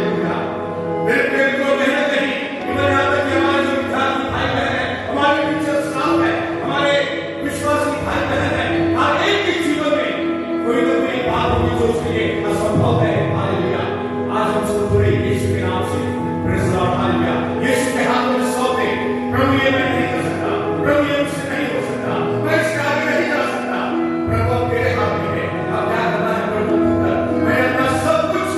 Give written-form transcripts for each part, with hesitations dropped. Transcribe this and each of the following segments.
Hallelujah. मेरे प्रिय मित्रों, कहीं न कहीं इवन यहाँ तक कि हमारे जो विद्यार्थी भाई बहन हैं, हमारे टीचर स्टाफ है, हमारे विश्वासी भाई बहन है, हर एक के जीवन में कोई ना कोई बात होगी जो उसके लिए असंभव है। हालेलुया। आज हम सब पूरे यीशु के नाम से प्रेज़ द लॉर्ड। हालेलुया। यीशु के हाथ में सौंपे, प्रभु ये मैं नहीं कर सकता, प्रभु ये मुझसे नहीं हो सकता, मैं इसके आगे नहीं जा सकता, प्रभु तेरे हाथ में है। अब क्या करना है प्रभु पुत्र, मैं अपना सब कुछ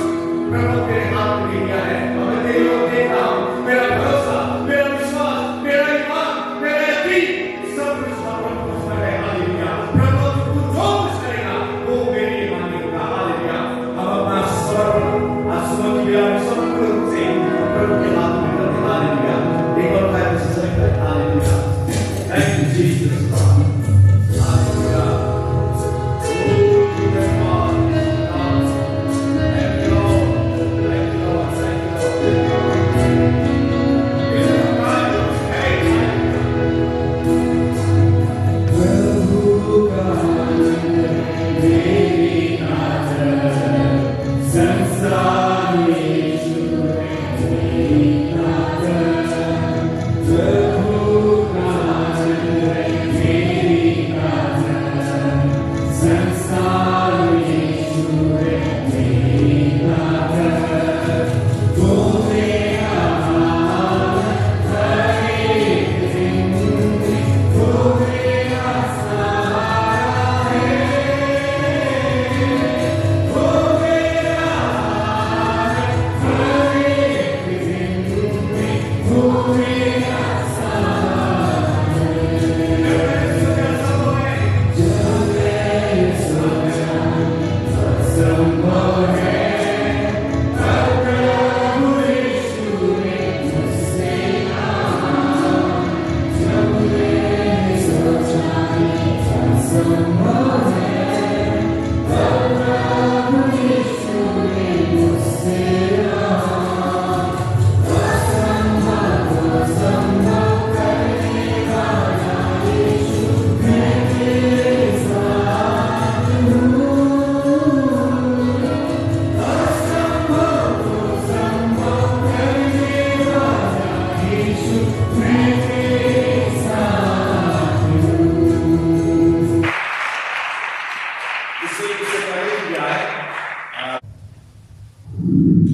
प्रभु तेरे हाथ में दिया है। अब मैं तेरी ओर देख रहा हूँ, मेरा भरोसा, मेरा विश्वास, मेरा ईमान, मेरा यकीन सब कुछ प्रभु तुझ पर है। हालेलुया। प्रभु तू जो कुछ करेगा वो मेरे लिए मान्य होगा। हालेलुया। हम अपना समर्पण आज सुबह की बेला में समर्पण रूप से प्रभु के हाथ में करते। हालेलुया। एक और बार इस समय पर hallelujah. Thank you Jesus. Hallelujah.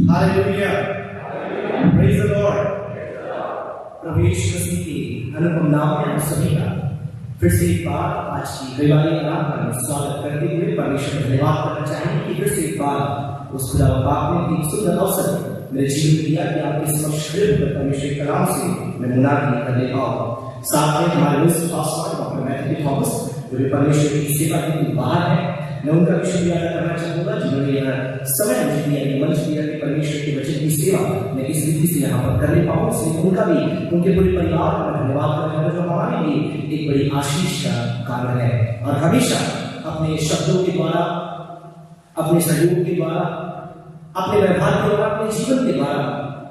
Hallelujah. Praise the lord. प्रभु यीशु मसीह के अनुपम नाम में हम सभी का फिर से एक बार आज की रविवारी आराधना में स्वागत करते हुए परमेश्वर का धन्यवाद करना चाहेंगे कि फिर से एक बार उस खुदा बाप ने एक सुंदर अवसर मेरे जीवन में दिया कि आपके समक्ष खड़े होकर परमेश्वर के कलाम से मैं मुनादी करने पाऊँ। साथ में हमारे mister pastor doctor Matthew Thomas जो भी परमेश्वर की सेवा के लिए बाहर है, मैं उनका भी शुक्रिया अदा करना चाहूंगा जिन्होंने यह समय मुझे दिया, ये मंच दिया कि परमेश्वर के वचन की सेवा मैं इस रीति से यहाँ पर करने पाऊँ। इसलिए उनका भी, उनके पूरे परिवार का धन्यवाद करना जो हमारे लिए एक बड़ी आशीष का कारण है। और हमेशा अपने शब्दों के द्वारा, अपने सहयोग के द्वारा, अपने व्यवहार के द्वारा, अपने जीवन के द्वारा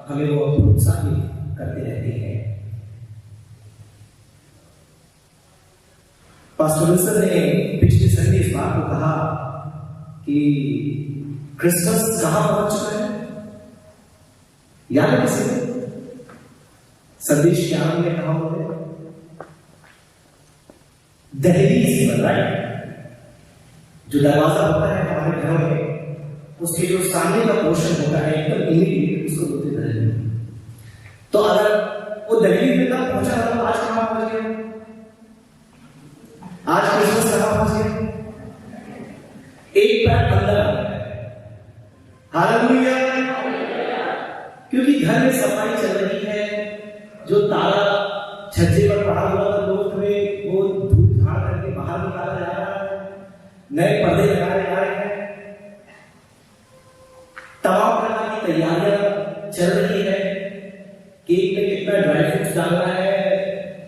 हमें वो प्रोत्साहित करते रहते हैं। पास्टर विल्सन ने पिछले संडे इस बात को कहा कि क्रिसमस कहां पहुंच चुका है, याद है किसी ने? संदेश के आरंभ में कहा हुआ है दहलीज पर, राइट? जो दरवाजा होता है हमारे घरों में, उसके जो सामने का पोर्शन होता है एकदम इमीडिएट उसको बोलते दहलीज। तो अगर वो दहलीज में तक पहुंचा तो आज कहां पहुंच गया? आज क्रिसमस कहां पहुंच गया? एक पैर अंदर आ गया है। हालेलुया। क्योंकि घर में सफाई चल रही है, जो ताला छज्जे पर पड़ा हुआ था लोग में वो धूल झाड़ करके बाहर निकाला जा रहा है, नए पर्दे लगाए जा रहे हैं, तमाम प्रकार की तैयारियां चल रही है, केक में कितना ड्राई फ्रूट्स डालना है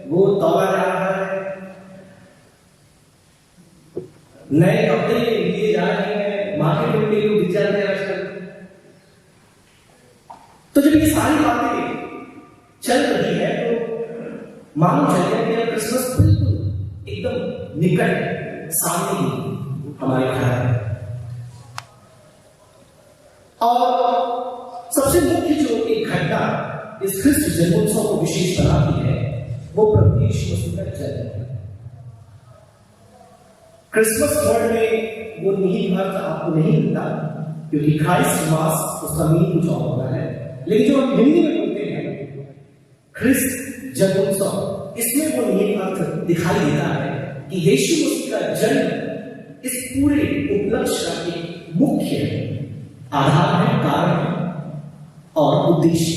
वो तोला जा रहा है, नए कपड़े लिए जा रहे हैं, मार्केट में लोग दिख जाते हैं आजकल। तो जब ये सारी बातें चल रही है तो मालूम चल गया कि क्रिसमस बिल्कुल एकदम निकट सामने ही हमारे घर है। और सबसे एक घटना इस ख्रिस्त जन्मोत्सव को विशेष बनाती है वो प्रभु यीशु मसीह का जन्म है। क्रिसमस वर्ड में वो निहित अर्थ आपको नहीं मिलता क्योंकि क्राइस्ट मास उसका मीनिंग कुछ और होता है, लेकिन जो हम हिंदी में बोलते हैं ख्रिस्त जन्मोत्सव, इसमें वो निहित अर्थ दिखाई देता है कि यीशु मसीह का जन्म इस पूरे उपलक्ष्य का एक मुख्य आधार है, कारण है और उद्देश्य।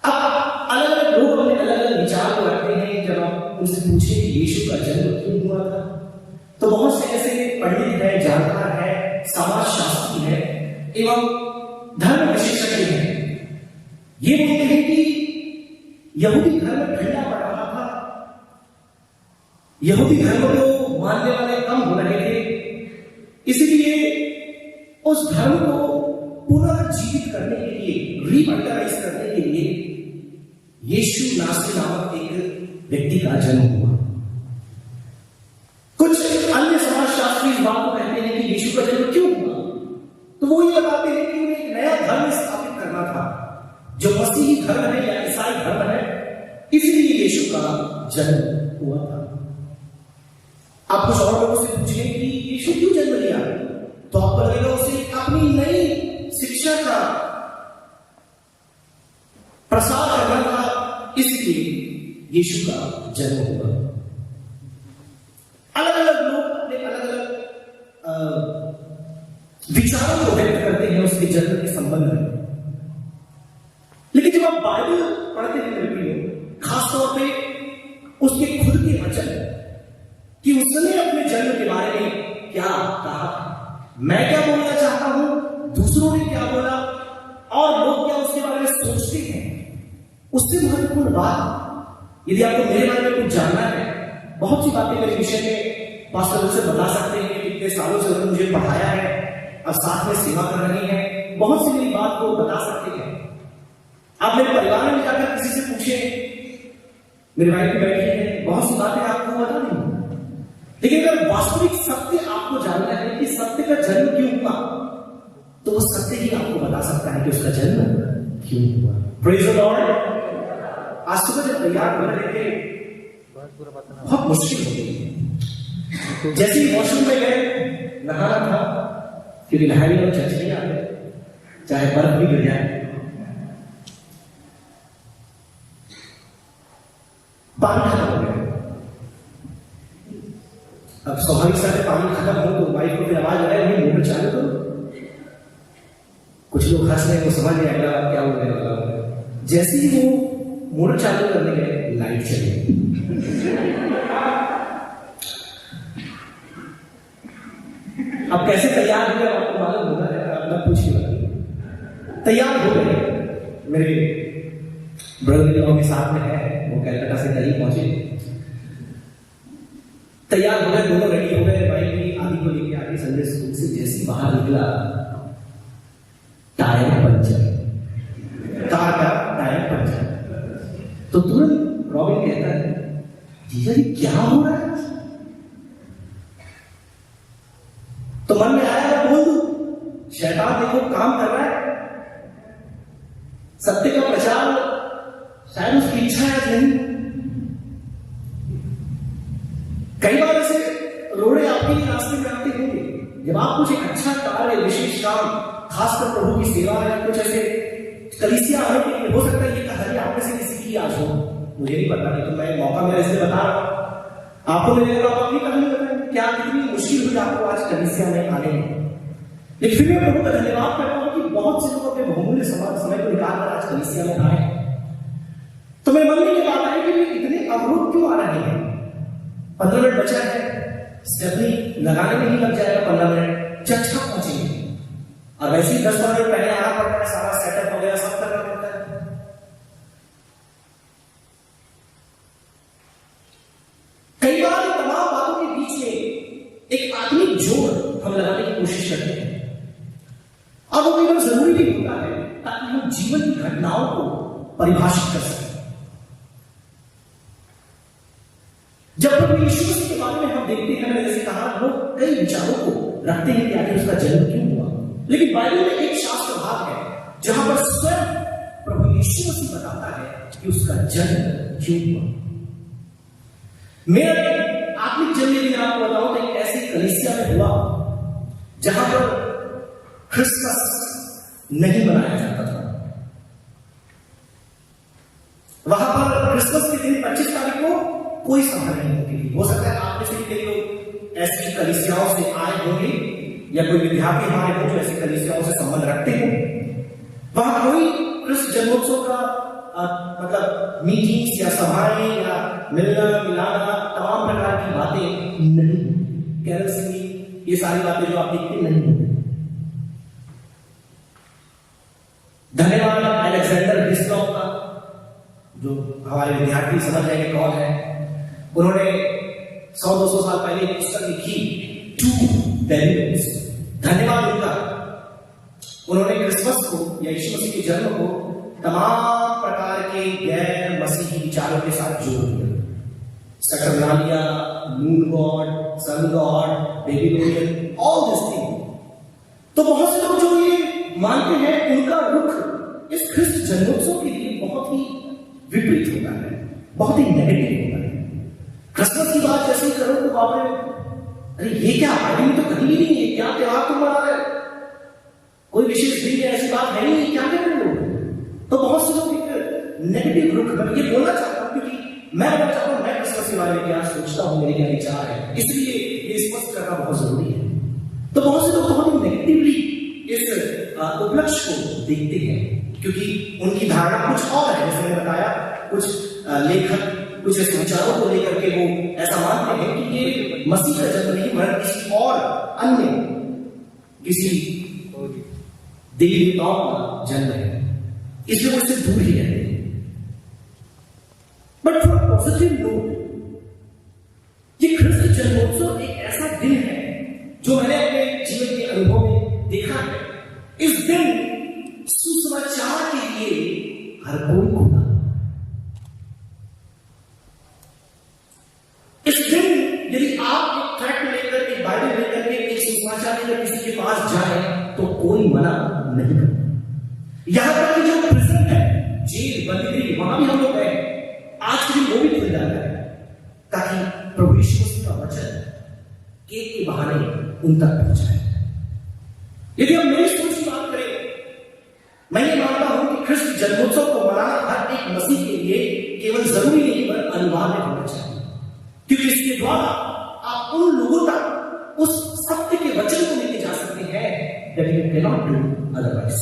अब अलग अलग लोग अपने अलग अलग विचार को रखते हैं। जब आप उनसे पूछे कि यीशु का जन्म क्यों हुआ था, तो बहुत से ऐसे पंडित है, जानकार है, समाज शास्त्री है एवं धर्म विशेषज्ञ हैं, ये बोलते हैं कि यहूदी धर्म ठंडा पड़ रहा था, यहूदी धर्म को मानने वाले कम हो रहे थे, इसलिए उस धर्म को पुनर्जीवित करने के लिए, रीवाइटलाइज करने के लिए यीशु नासरी नामक एक व्यक्ति का जन्म हुआ। कुछ अन्य समाजशास्त्री इस बात को कहते हैं कि यीशु का जन्म क्यों हुआ, तो वो ये बताते हैं कि उन्हें एक नया धर्म स्थापित करना था जो मसीही धर्म है या ईसाई धर्म है, इसलिए यीशु का जन्म हुआ था। आप कुछ और लोगों से पूछें कि यीशु क्यों जन्म लिया, तो आपको लगेगा उसे अपनी नई शिक्षा का प्रसार करना था, इसलिए यीशु का जन्म हुआ। अलग अलग लोग अपने अलग अलग विचारों को व्यक्त करते हैं उसके जन्म के संबंध में, लेकिन जब आप बाइबल पढ़ते हैं मेरे प्रियो, खासतौर पे उसके खुद के वचन कि उसने अपने जन्म के बारे में क्या कहा, मैं क्या बोलना चाहता हूं, दूसरों ने क्या बोला और लोग क्या उसके बारे में सोचते हैं, उससे महत्वपूर्ण बात, यदि आपको मेरे बारे में कुछ जानना है, बहुत सी बातें मेरे विषय में पास्टर से बता सकते हैं, कितने सालों से उन्होंने मुझे पढ़ाया है और साथ में सेवा कर रही है, बहुत सी मेरी बात को बता सकते हैं। आप मेरे परिवार में जाकर किसी से पूछे, मेरे भाई की बैठी है, बहुत सी बातें आपको बता देंगे, लेकिन अगर वास्तविक सत्य आपको जानना है कि सत्य का जन्म क्यों हुआ, तो वो सत्य ही आपको बता सकता है कि उसका जन्म क्यों हुआ। Praise the Lord. आज सुबह जब तैयार हो रहे थे बहुत मुश्किल हो गई, जैसे ही वॉशरूम में गए, नहाना था क्योंकि नहाने में चर्च नहीं आते, चाहे बर्फ भी गिर जाए, पानी खत्म हो गया। अब स्वाभाविक से पानी खत्म हो तो वाइफ को फिर आवाज आ रही है, मोटर चालू करो। कुछ लोग हंस रहे हैं, वो समझ नहीं आएगा क्या होने वाला है। जैसे ही वो मोटर चालू करने गए, लाइट चली। अब कैसे तैयार हुए आपको मालूम होगा, अपना पूछिए। तैयार हो गए, मेरे ब्रदर के साथ में है, वो कलकत्ता से करीब पहुंचे, तैयार हो गए, दोनों रेडी हो गए, भाई की आदि को लेके आगे संडे स्कूल से जैसी बाहर निकला, टायर पंचर, कार का टायर पंचर। तो तुरंत रॉबिन कहता है, जीजा जी क्या हो रहा है? तो मन में आया, मैं बोल दूं, शैतान देखो काम कर रहा है, सत्य का प्रचार शायद उसकी इच्छा है नहीं। कई बार ऐसे रोड़े आपके लिए रास्ते में आते होंगे, जब आप कुछ एक अच्छा कार्य, विशेष काम, खासकर प्रभु की सेवा या कुछ ऐसे कलीसिया आने के लिए, हो सकता है ये कहानी आप में से किसी की आज हो, मुझे नहीं पता, नहीं तो मैं मौका मेरे से बता रहा हूं आपको, मेरे आप अपनी कहानी बताएं, क्या कितनी मुश्किल हुई आपको आज कलीसिया में आने में। लेकिन फिर मैं प्रभु का धन्यवाद करता हूं कि बहुत से लोग अपने बहुमूल्य समय को निकालकर आज कलीसिया में आए। तो मेरे मन में ये बात आई कि इतने अवरोध क्यों आ रहे हैं। 15 मिनट बचा है, स्टेपनी लगाने में ही लग जाएगा 15 मिनट, चर्च कब पहुंचेंगे, और वैसे ही 10-15 मिनट पहले आना पड़ता है, सारा सेटअप वगैरह सब करना पड़ता है। कई बार इन तमाम बातों के बीच में एक आत्मिक जोड़ हम लगाने की कोशिश करते हैं, और वो कई बार जरूरी भी होता है ताकि हम जीवन की घटनाओं को परिभाषित कर सकें। जब प्रभु यीशु मसीह के बारे में हम देखते हैं, मैंने जैसे कहा, लोग कई विचारों को रखते हैं कि आखिर उसका जन्म क्यों हुआ, लेकिन बाइबल में एक शास्त्र भाग है जहां पर स्वयं प्रभु यीशु मसीह बताता है कि उसका जन्म क्यों हुआ। मेरा आत्मिक जन्म यदि मैं आपको बताऊं तो एक ऐसी कलीसिया में हुआ जहां पर क्रिसमस नहीं मनाया जाता था। वहां पर क्रिसमस के दिन 25 तारीख को कोई सभा नहीं होती थी। हो सकता है आप में से कई लोग ऐसी कलीसियाओं से आए होंगे या कोई विद्यार्थी हमारे हो जो ऐसी कलीसियाओं से संबंध रखते हो। वहां कोई क्रिस्त जन्मोत्सव का मतलब मीटिंग्स या सभाएं या मिलना मिलाना तमाम प्रकार की बातें नहीं, कैरल सिंगिंग, ये सारी बातें जो आप देखते नहीं होंगे। धन्यवाद अलेक्जेंडर हिस्लॉप का, जो हमारे विद्यार्थी समझ जाएंगे कौन है। उन्होंने 100-200 साल पहले एक पुस्तक लिखी, टू बेनिफिट्स। धन्यवाद उनका। उन्होंने क्रिसमस को या यीशु मसीह के जन्म को तमाम प्रकार के गैर मसीही विचारों के साथ जोड़ दिया। Saturnalia, moon god, sun god, Babylonian, all this thing. तो बहुत से लोग जो ये मानते हैं उनका रुख इस ख्रिस्त जन्मोत्सव के लिए बहुत ही विपरीत होता है, बहुत ही नेगेटिव होता है। क्रिसमस की बात जैसे ही करो तो बाप रे, अरे ये क्या, बाइबल में तो कहीं भी नहीं है, क्या त्योहार तुम मना रहे, कोई विशेष दिन ऐसी बात है नहीं, क्या कह रहे हो। तो बहुत से लोग एक नेगेटिव रुख, मैं ये बोलना चाहता हूं क्योंकि मैं बोलना चाहता हूं मैं क्रिसमस के बारे में क्या सोचता हूं, मेरे क्या विचार है, इसलिए ये स्पष्ट करना बहुत जरूरी है। तो बहुत से लोग बहुत ही नेगेटिवली इस उपलक्ष्य को देखते हैं क्योंकि उनकी धारणा कुछ और है। जैसे मैंने बताया, कुछ लेखक कुछ ऐसे विचारों को लेकर के वो ऐसा मानते हैं कि ये मसीह का जन्म नहीं वरन किसी और अन्य किसी देवी देवताओं का जन्म है, इसलिए वो इससे दूर ही रहते हैं। बट फॉर पॉजिटिव नोट, ये ख्रिस्त जन्मोत्सव एक ऐसा दिन है जो मैंने अपने जीवन के अनुभव में देखा है। इस दिन सुसमाचार के लिए हर कोई खुदा, इस दिन यदि आप एक ट्रैक्ट लेकर के बाइबल लेकर के एक सुसमाचार लेकर किसी के पास जाए तो कोई मना नहीं करता। यहां तक कि जो प्रिजन है, जेल, बंदीगृह, वहां भी हम लोग गए, आज के दिन वो भी खुल जाता है ताकि प्रभु यीशु मसीह का वचन केक के बहाने उन तक पहुंचाए। यदि हम मेरी सोच की बात करें, मैं ये मानता हूं कि ख्रिस्त जन्मोत्सव को मनाना हर एक मसीह के लिए केवल जरूरी नहीं बल्कि अनिवार्य होना चाहिए, क्योंकि इसके द्वारा आप उन लोगों तक उस सत्य के वचन को लेके जा सकते हैं that you cannot do otherwise।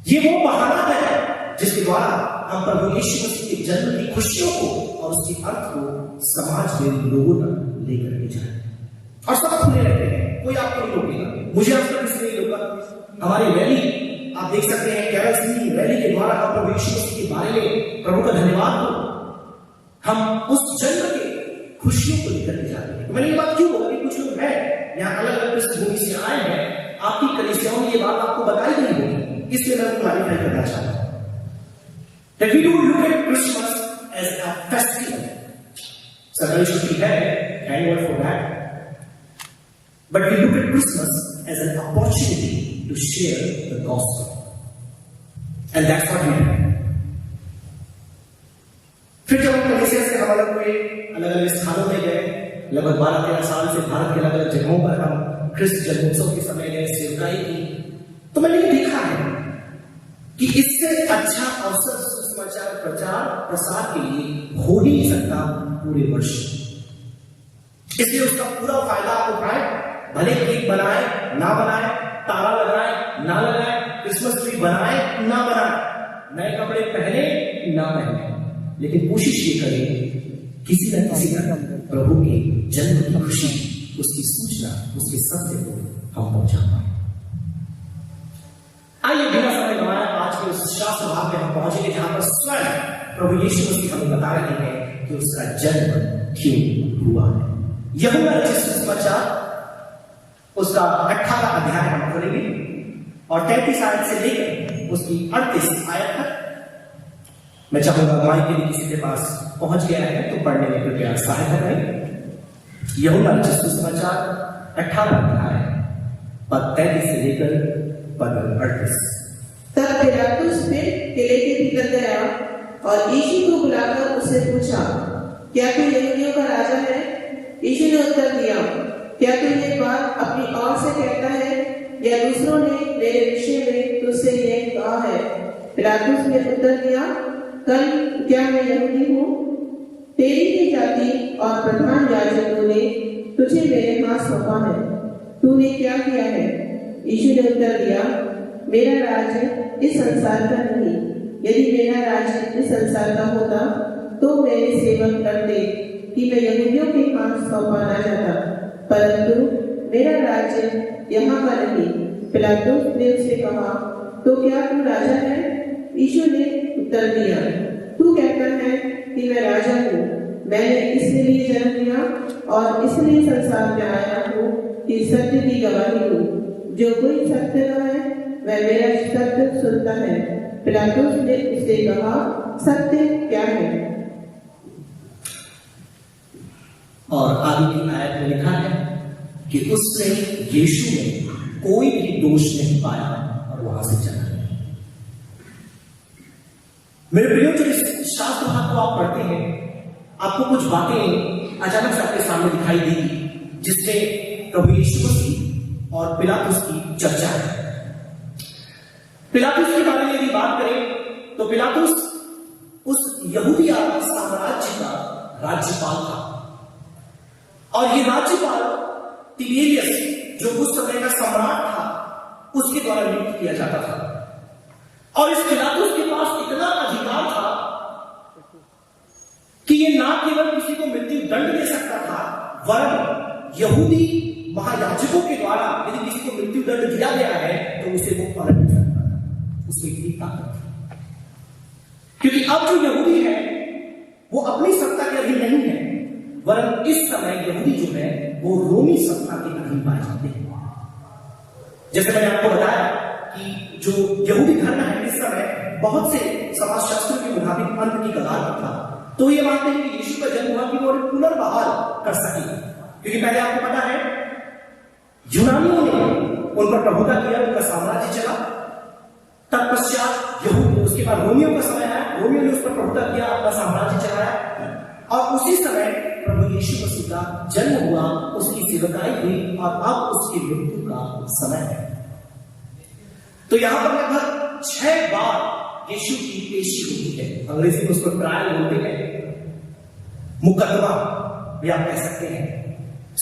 ये वो बहाना है जिसके द्वारा हम प्रभु यीशु मसीह के जन्म की खुशियों को और उसके अर्थ को समाज में लोगों तक लेकर के जाए। और सब खुले रहते हैं, कोई आपको नहीं रोकेगा, मुझे अब तक किसी नहीं रोका। हमारी रैली आप देख सकते हैं, कैरल सिंगिंग रैली के द्वारा हम प्रभु यीशु मसीह के बारे में प्रभु का धन्यवाद हो, हम उस जन्म के खुशियों को लेकर के जाते हैं। तो मैंने ये बात क्यों बोला कि कुछ लोग हैं यहाँ अलग अलग पृष्ठभूमि से आए हैं, आपकी कलीसियाओं में ये बात आपको बताई नहीं होगी, इसलिए मैं क्लैरिफाई करना चाहता हूं। That we don't look at Christmas as a festival. सरकारी छुट्टी है, thank God for that. But we look at Christmas as an opportunity to share the gospel. And that's what we do. फिर जब हम कलीसिया से हम अलग हुए, अलग अलग स्थानों में गए, लगभग 12-13 साल से भारत के अलग अलग जगहों पर हम ख्रिस्त जन्मोत्सव के समय गए, सेवकाई की, तो मैंने ये देखा है कि इससे अच्छा अवसर सुसमाचार प्रचार प्रसार के लिए हो ही नहीं सकता पूरे वर्ष। इसलिए उसका पूरा फायदा आप उठाए, भले केक बनाए ना बनाए, तारा लगाए ना लगाए, क्रिसमस ट्री बनाए ना बनाए, नए कपड़े पहने ना पहने, लेकिन कोशिश ये करें किसी न किसी तरह प्रभु के जन्म की खुशी, उसकी सूचना, उसके सत्य को हम पहुंचा पाए। आइए बिना समय गंवाए आज के उस शास्त्र भाग में हम पहुंचेंगे जहां पर स्वयं प्रभु यीशु मसीह हमें बता रहे हैं कि उसका जन्म क्यों हुआ है। यूहन्ना रचित सुसमाचार उसका 18 अध्याय हम खोलेंगे और 33 आयत से लेकर उसकी 38 आयत तक। मैं चाहूंगा माइक के लिए किसी के पास पहुंच गया है तो पढ़ने में कृपया सहायता करें। यूहन्ना रचित सुसमाचार 18 अध्याय पद 33 से लेकर पद 38। तब पिलातुस फिर किले के भीतर गया और यीशु को बुलाकर उससे पूछा, क्या तू यहूदियों का राजा है? यीशु ने उत्तर दिया, क्या तू ये बात अपनी ओर से कहता है या दूसरों ने मेरे विषय में तुझसे यह कहा है? पिलातुस ने उत्तर दिया, कल क्या मैं यहूदी हूँ? तेरी ही जाति और प्रधान याजकों ने तुझे मेरे हाथ सौंपा है, तूने क्या किया है? यीशु ने उत्तर दिया, मेरा राज्य इस संसार का नहीं। यदि मेरा राज्य इस संसार का होता तो मेरे सेवक करते कि मैं यहूदियों के हाथ सौंपा न जाता, परंतु मेरा राज्य यहाँ का नहीं। पिलातुस ने उससे कहा, तो क्या तू राजा है? यीशु ने उत्तर दिया, तू कहता है कि मैं राजा हूँ। मैंने इसलिए जन्म लिया और इसलिए संसार में आया हूँ कि सत्य की गवाही दूं। जो कोई सत्य का है वह मेरा सत्य सुनता है। पिलातुस ने उससे कहा, सत्य क्या है? और आगे की आयत में लिखा है कि उसने यीशु में कोई भी दोष नहीं पाया और वहां से चला गया। मेरे प्रियो, जो इस शास्त्र भाग को आप पढ़ते हैं, आपको कुछ बातें अचानक से आपके सामने दिखाई देगी जिसमें प्रभु यीशु मसीह और पिलातुस की चर्चा है। पिलातुस के बारे में यदि बात करें तो पिलातुस उस यहूदिया साम्राज्य का राज्यपाल था और ये राज्यपाल तिबेरियस, जो उस समय का सम्राट था, उसके द्वारा नियुक्त किया जाता था। और इस पिलातुस के पास इतना अधिकार था कि ये ना केवल किसी को मृत्यु दंड दे सकता था, वरन यहूदी महायाजकों के द्वारा यदि किसी को मृत्यु दंड दिया गया है तो उसे वो फल मिल सकता था। उसमें इतनी ताकत थी, क्योंकि अब जो यहूदी है वो अपनी सत्ता के अधीन नहीं है, वरन इस समय यहूदी जो है वो रोमी सत्ता के अधीन पाए जाते हैं। जैसे मैंने आपको बताया कि जो यहूदी धर्म है इस समय बहुत से समाजशास्त्रों के मुताबिक अंत की कगार पर था, तो ये मानते हैं कि यीशु का जन्म हुआ कि वो पुनर्बहाल कर सके, क्योंकि पहले आपको पता है यूनानियों ने उन पर प्रभुता किया, उनका साम्राज्य चला। तत्पश्चात यहूदी, उसके बाद रोमियों का समय आया, रोमियों ने उस पर प्रभुता किया, अपना साम्राज्य चलाया और उसी समय प्रभु यीशु मसीह का जन्म हुआ, उसकी सेवकाई हुई और अब उसकी मृत्यु का समय है। तो यहां पर लगभग 6 बार यीशु की पेशी होती है। अंग्रेजी में उसको ट्रायल बोलते हैं, मुकदमा भी आप कह सकते हैं।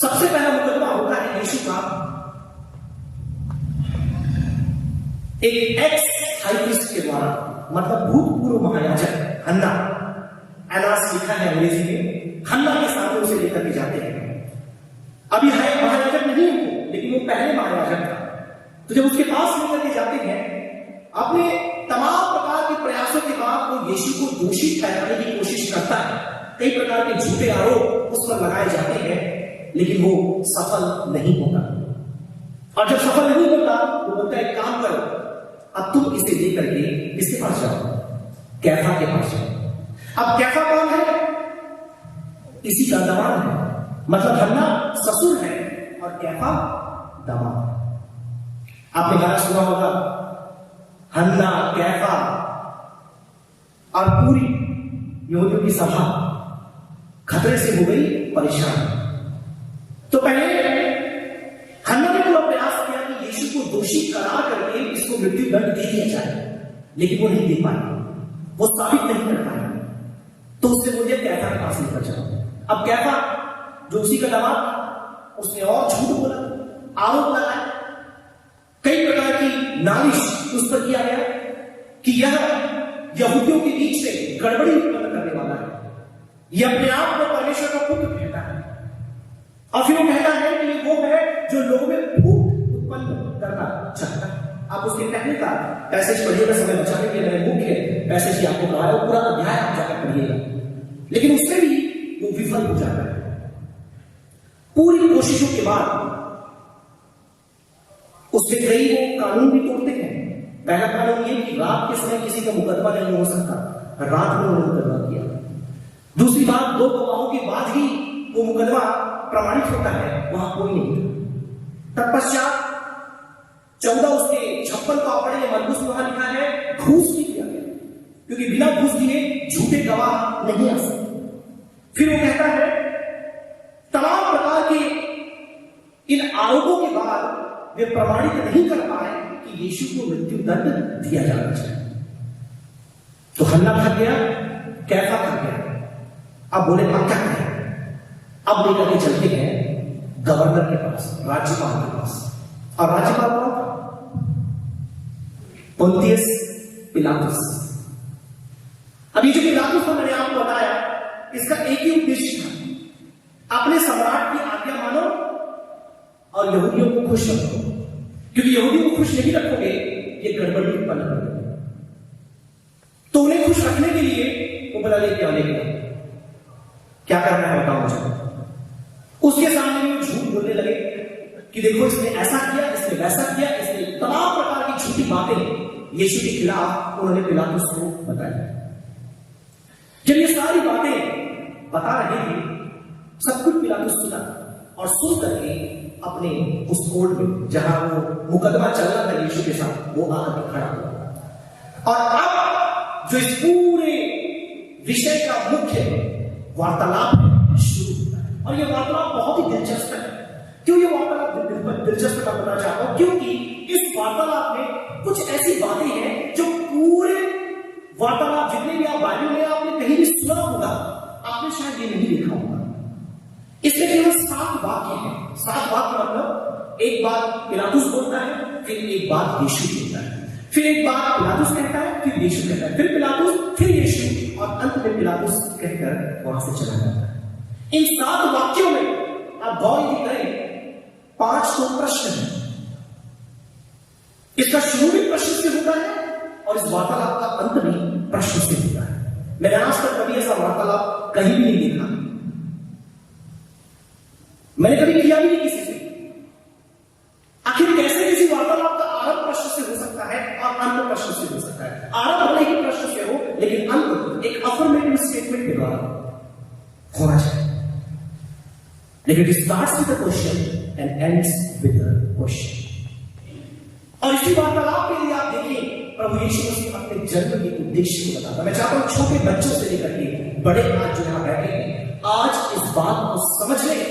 सबसे पहला मुकदमा होता है यीशु का एक एक्स हाई प्रीस्ट के द्वारा, मतलब भूतपूर्व महायाजक हन्ना, एनास लिखा है अंग्रेजी में, हन्ना के सामने उसे लेकर के जाते हैं। अभी है महायाजक नहीं है, लेकिन वो पहले महायाजक था। तो जब उसके पास लेकर के जाते हैं, अपने तमाम प्रकार के प्रयासों के बाद वो यीशु को दोषी ठहराने की कोशिश करता है। कई प्रकार के झूठे आरोप उस पर लगाए जाते हैं, लेकिन वो सफल नहीं होता। और जब सफल नहीं होता वो बोलता है, एक काम करो, अब तुम इसे लेकर के किसके पास जाओ? कैफा के पास जाओ। अब कैफा कौन है? इसी का दामाद है, मतलब हन्ना ससुर है और कैफा दामाद है। आपने गाना सुना होगा, हन्ना, कैफा और पूरी यहूदियों की सभा खतरे से हो गई परेशान। तो पहले हन्ना ने पूरा प्रयास किया कि यीशु को दोषी करार करके इसको मृत्यु दंड दे दिया जाए, लेकिन वो नहीं दे पाए, वो साबित नहीं कर पाए। तो उसने बोल दिया कैफा के पास लेकर जाओ। अब कैफा जो उसी का दामाद, उसने और झूठ बोला, आरोप लगाया, कई प्रकार की नालिश उस पर किया गया कि यह यहूदियों के बीच में गड़बड़ी उत्पन्न करने वाला है, यह अपने आप को परमेश्वर का पुत्र कहता है। और फिर वो कहता है कि वो है जो लोगों में फूट उत्पन्न करना चाहता है। आप उसके पहले का पैसेज पढ़िएगा, समय बचाने के लिए मुख्य पैसेज ही आपको पढ़ाया, पूरा अध्याय आप जाकर पढ़िएगा, लेकिन उससे भी वो विफल हो जाता है। पूरी कोशिशों के बाद उससे कई वो कानून भी तोड़ते हैं। पहला कानून ये कि रात के समय किसी का मुकदमा नहीं हो सकता, रात में उन्होंने मुकदमा किया। दूसरी बात, 2 गवाहों के बाद ही वो मुकदमा प्रमाणित होता है, वहां कोई नहीं था। तत्पश्चात 14 उसके 56 का पढ़े मरकुस में वहां लिखा है घूस नहीं दिया गया, क्योंकि बिना घूस दिए झूठे गवाह नहीं आ सकते। फिर वो कहता है तमाम प्रकार के इन आरोपों के बाद वे प्रमाणित नहीं कर पाए कि यीशु को मृत्यु दंड दिया जाना चाहिए। तो हन्ना थक गया, कैफा थक गया। अब बोले अब क्या करें? अब लेकर के चलते हैं गवर्नर के पास, राज्यपाल के पास। और राज्यपाल कौन था? पोंतियस पिलातुस। अब ये जो पिलातुस था मैंने आपको बताया, इसका एक ही उद्देश्य था, अपने सम्राट की आज्ञा मानो और यहूदियों को खुश रखो, क्योंकि यहूदियों को खुश नहीं रखोगे ये गड़बड़ी उत्पन्न करोगे। तो उन्हें खुश रखने के लिए वो बोला लेके आने के क्या करना है बताओ मुझे। उसके सामने वो झूठ बोलने लगे कि देखो इसने ऐसा किया, इसने वैसा किया, इसने तमाम प्रकार की झूठी बातें यीशु के खिलाफ उन्होंने पिलातुस को बताई। जब ये सारी बातें बता रहे थे सब कुछ पिलातुस सुना और सुन करके अपने उस कोर्ट में जहां वो मुकदमा चल रहा था यीशु के साथ वो आकर खड़ा हुआ। और अब जो इस पूरे विषय का मुख्य वार्तालाप शुरू होता है और ये वार्तालाप बहुत ही दिलचस्प है। क्यों ये वार्तालाप दिलचस्प मैं बताना चाहता हूं? क्योंकि इस वार्तालाप में कुछ ऐसी बातें हैं जो पूरे वार्तालाप जितने भी आप बाइबल में आपने कहीं भी सुना होगा, आपने शायद ये नहीं लिखा होगा। इसमें केवल 7 वाक्य हैं। 7 वाक्य मतलब एक बात पिलातुस बोलता है, फिर एक बात यीशु बोलता है, फिर एक बात पिलातुस कहता है, फिर यीशु कहता है, फिर पिलातुस, फिर यीशु और अंत में पिलातुस कहकर वहां से चला जाता है। इन 7 वाक्यों में आप गौर यदि करें 5 तो प्रश्न है। इसका शुरू भी प्रश्न से होता है और इस वार्तालाप का अंत भी प्रश्न से होता है। मैंने आज तक कभी ऐसा वार्तालाप कहीं भी नहीं देखा, मैंने कभी किया भी नहीं किसी से। आखिर कैसे किसी वार्तालाप का आरंभ प्रश्न से हो सकता है और अंत प्रश्न से हो सकता है? आरंभ भले ही प्रश्न से हो, लेकिन अंत एक अफर्मेटिव स्टेटमेंट के द्वारा होना चाहिए। लेकिन it starts with the question and ends with the question. और इसी वार्तालाप के लिए आप देखिए प्रभु यीशु मसीह अपने जन्म के उद्देश्य को बताता। मैं चाहता हूं छोटे बच्चों से लेकर के बड़े आज जो यहां बैठे हैं आज इस बात को समझ लें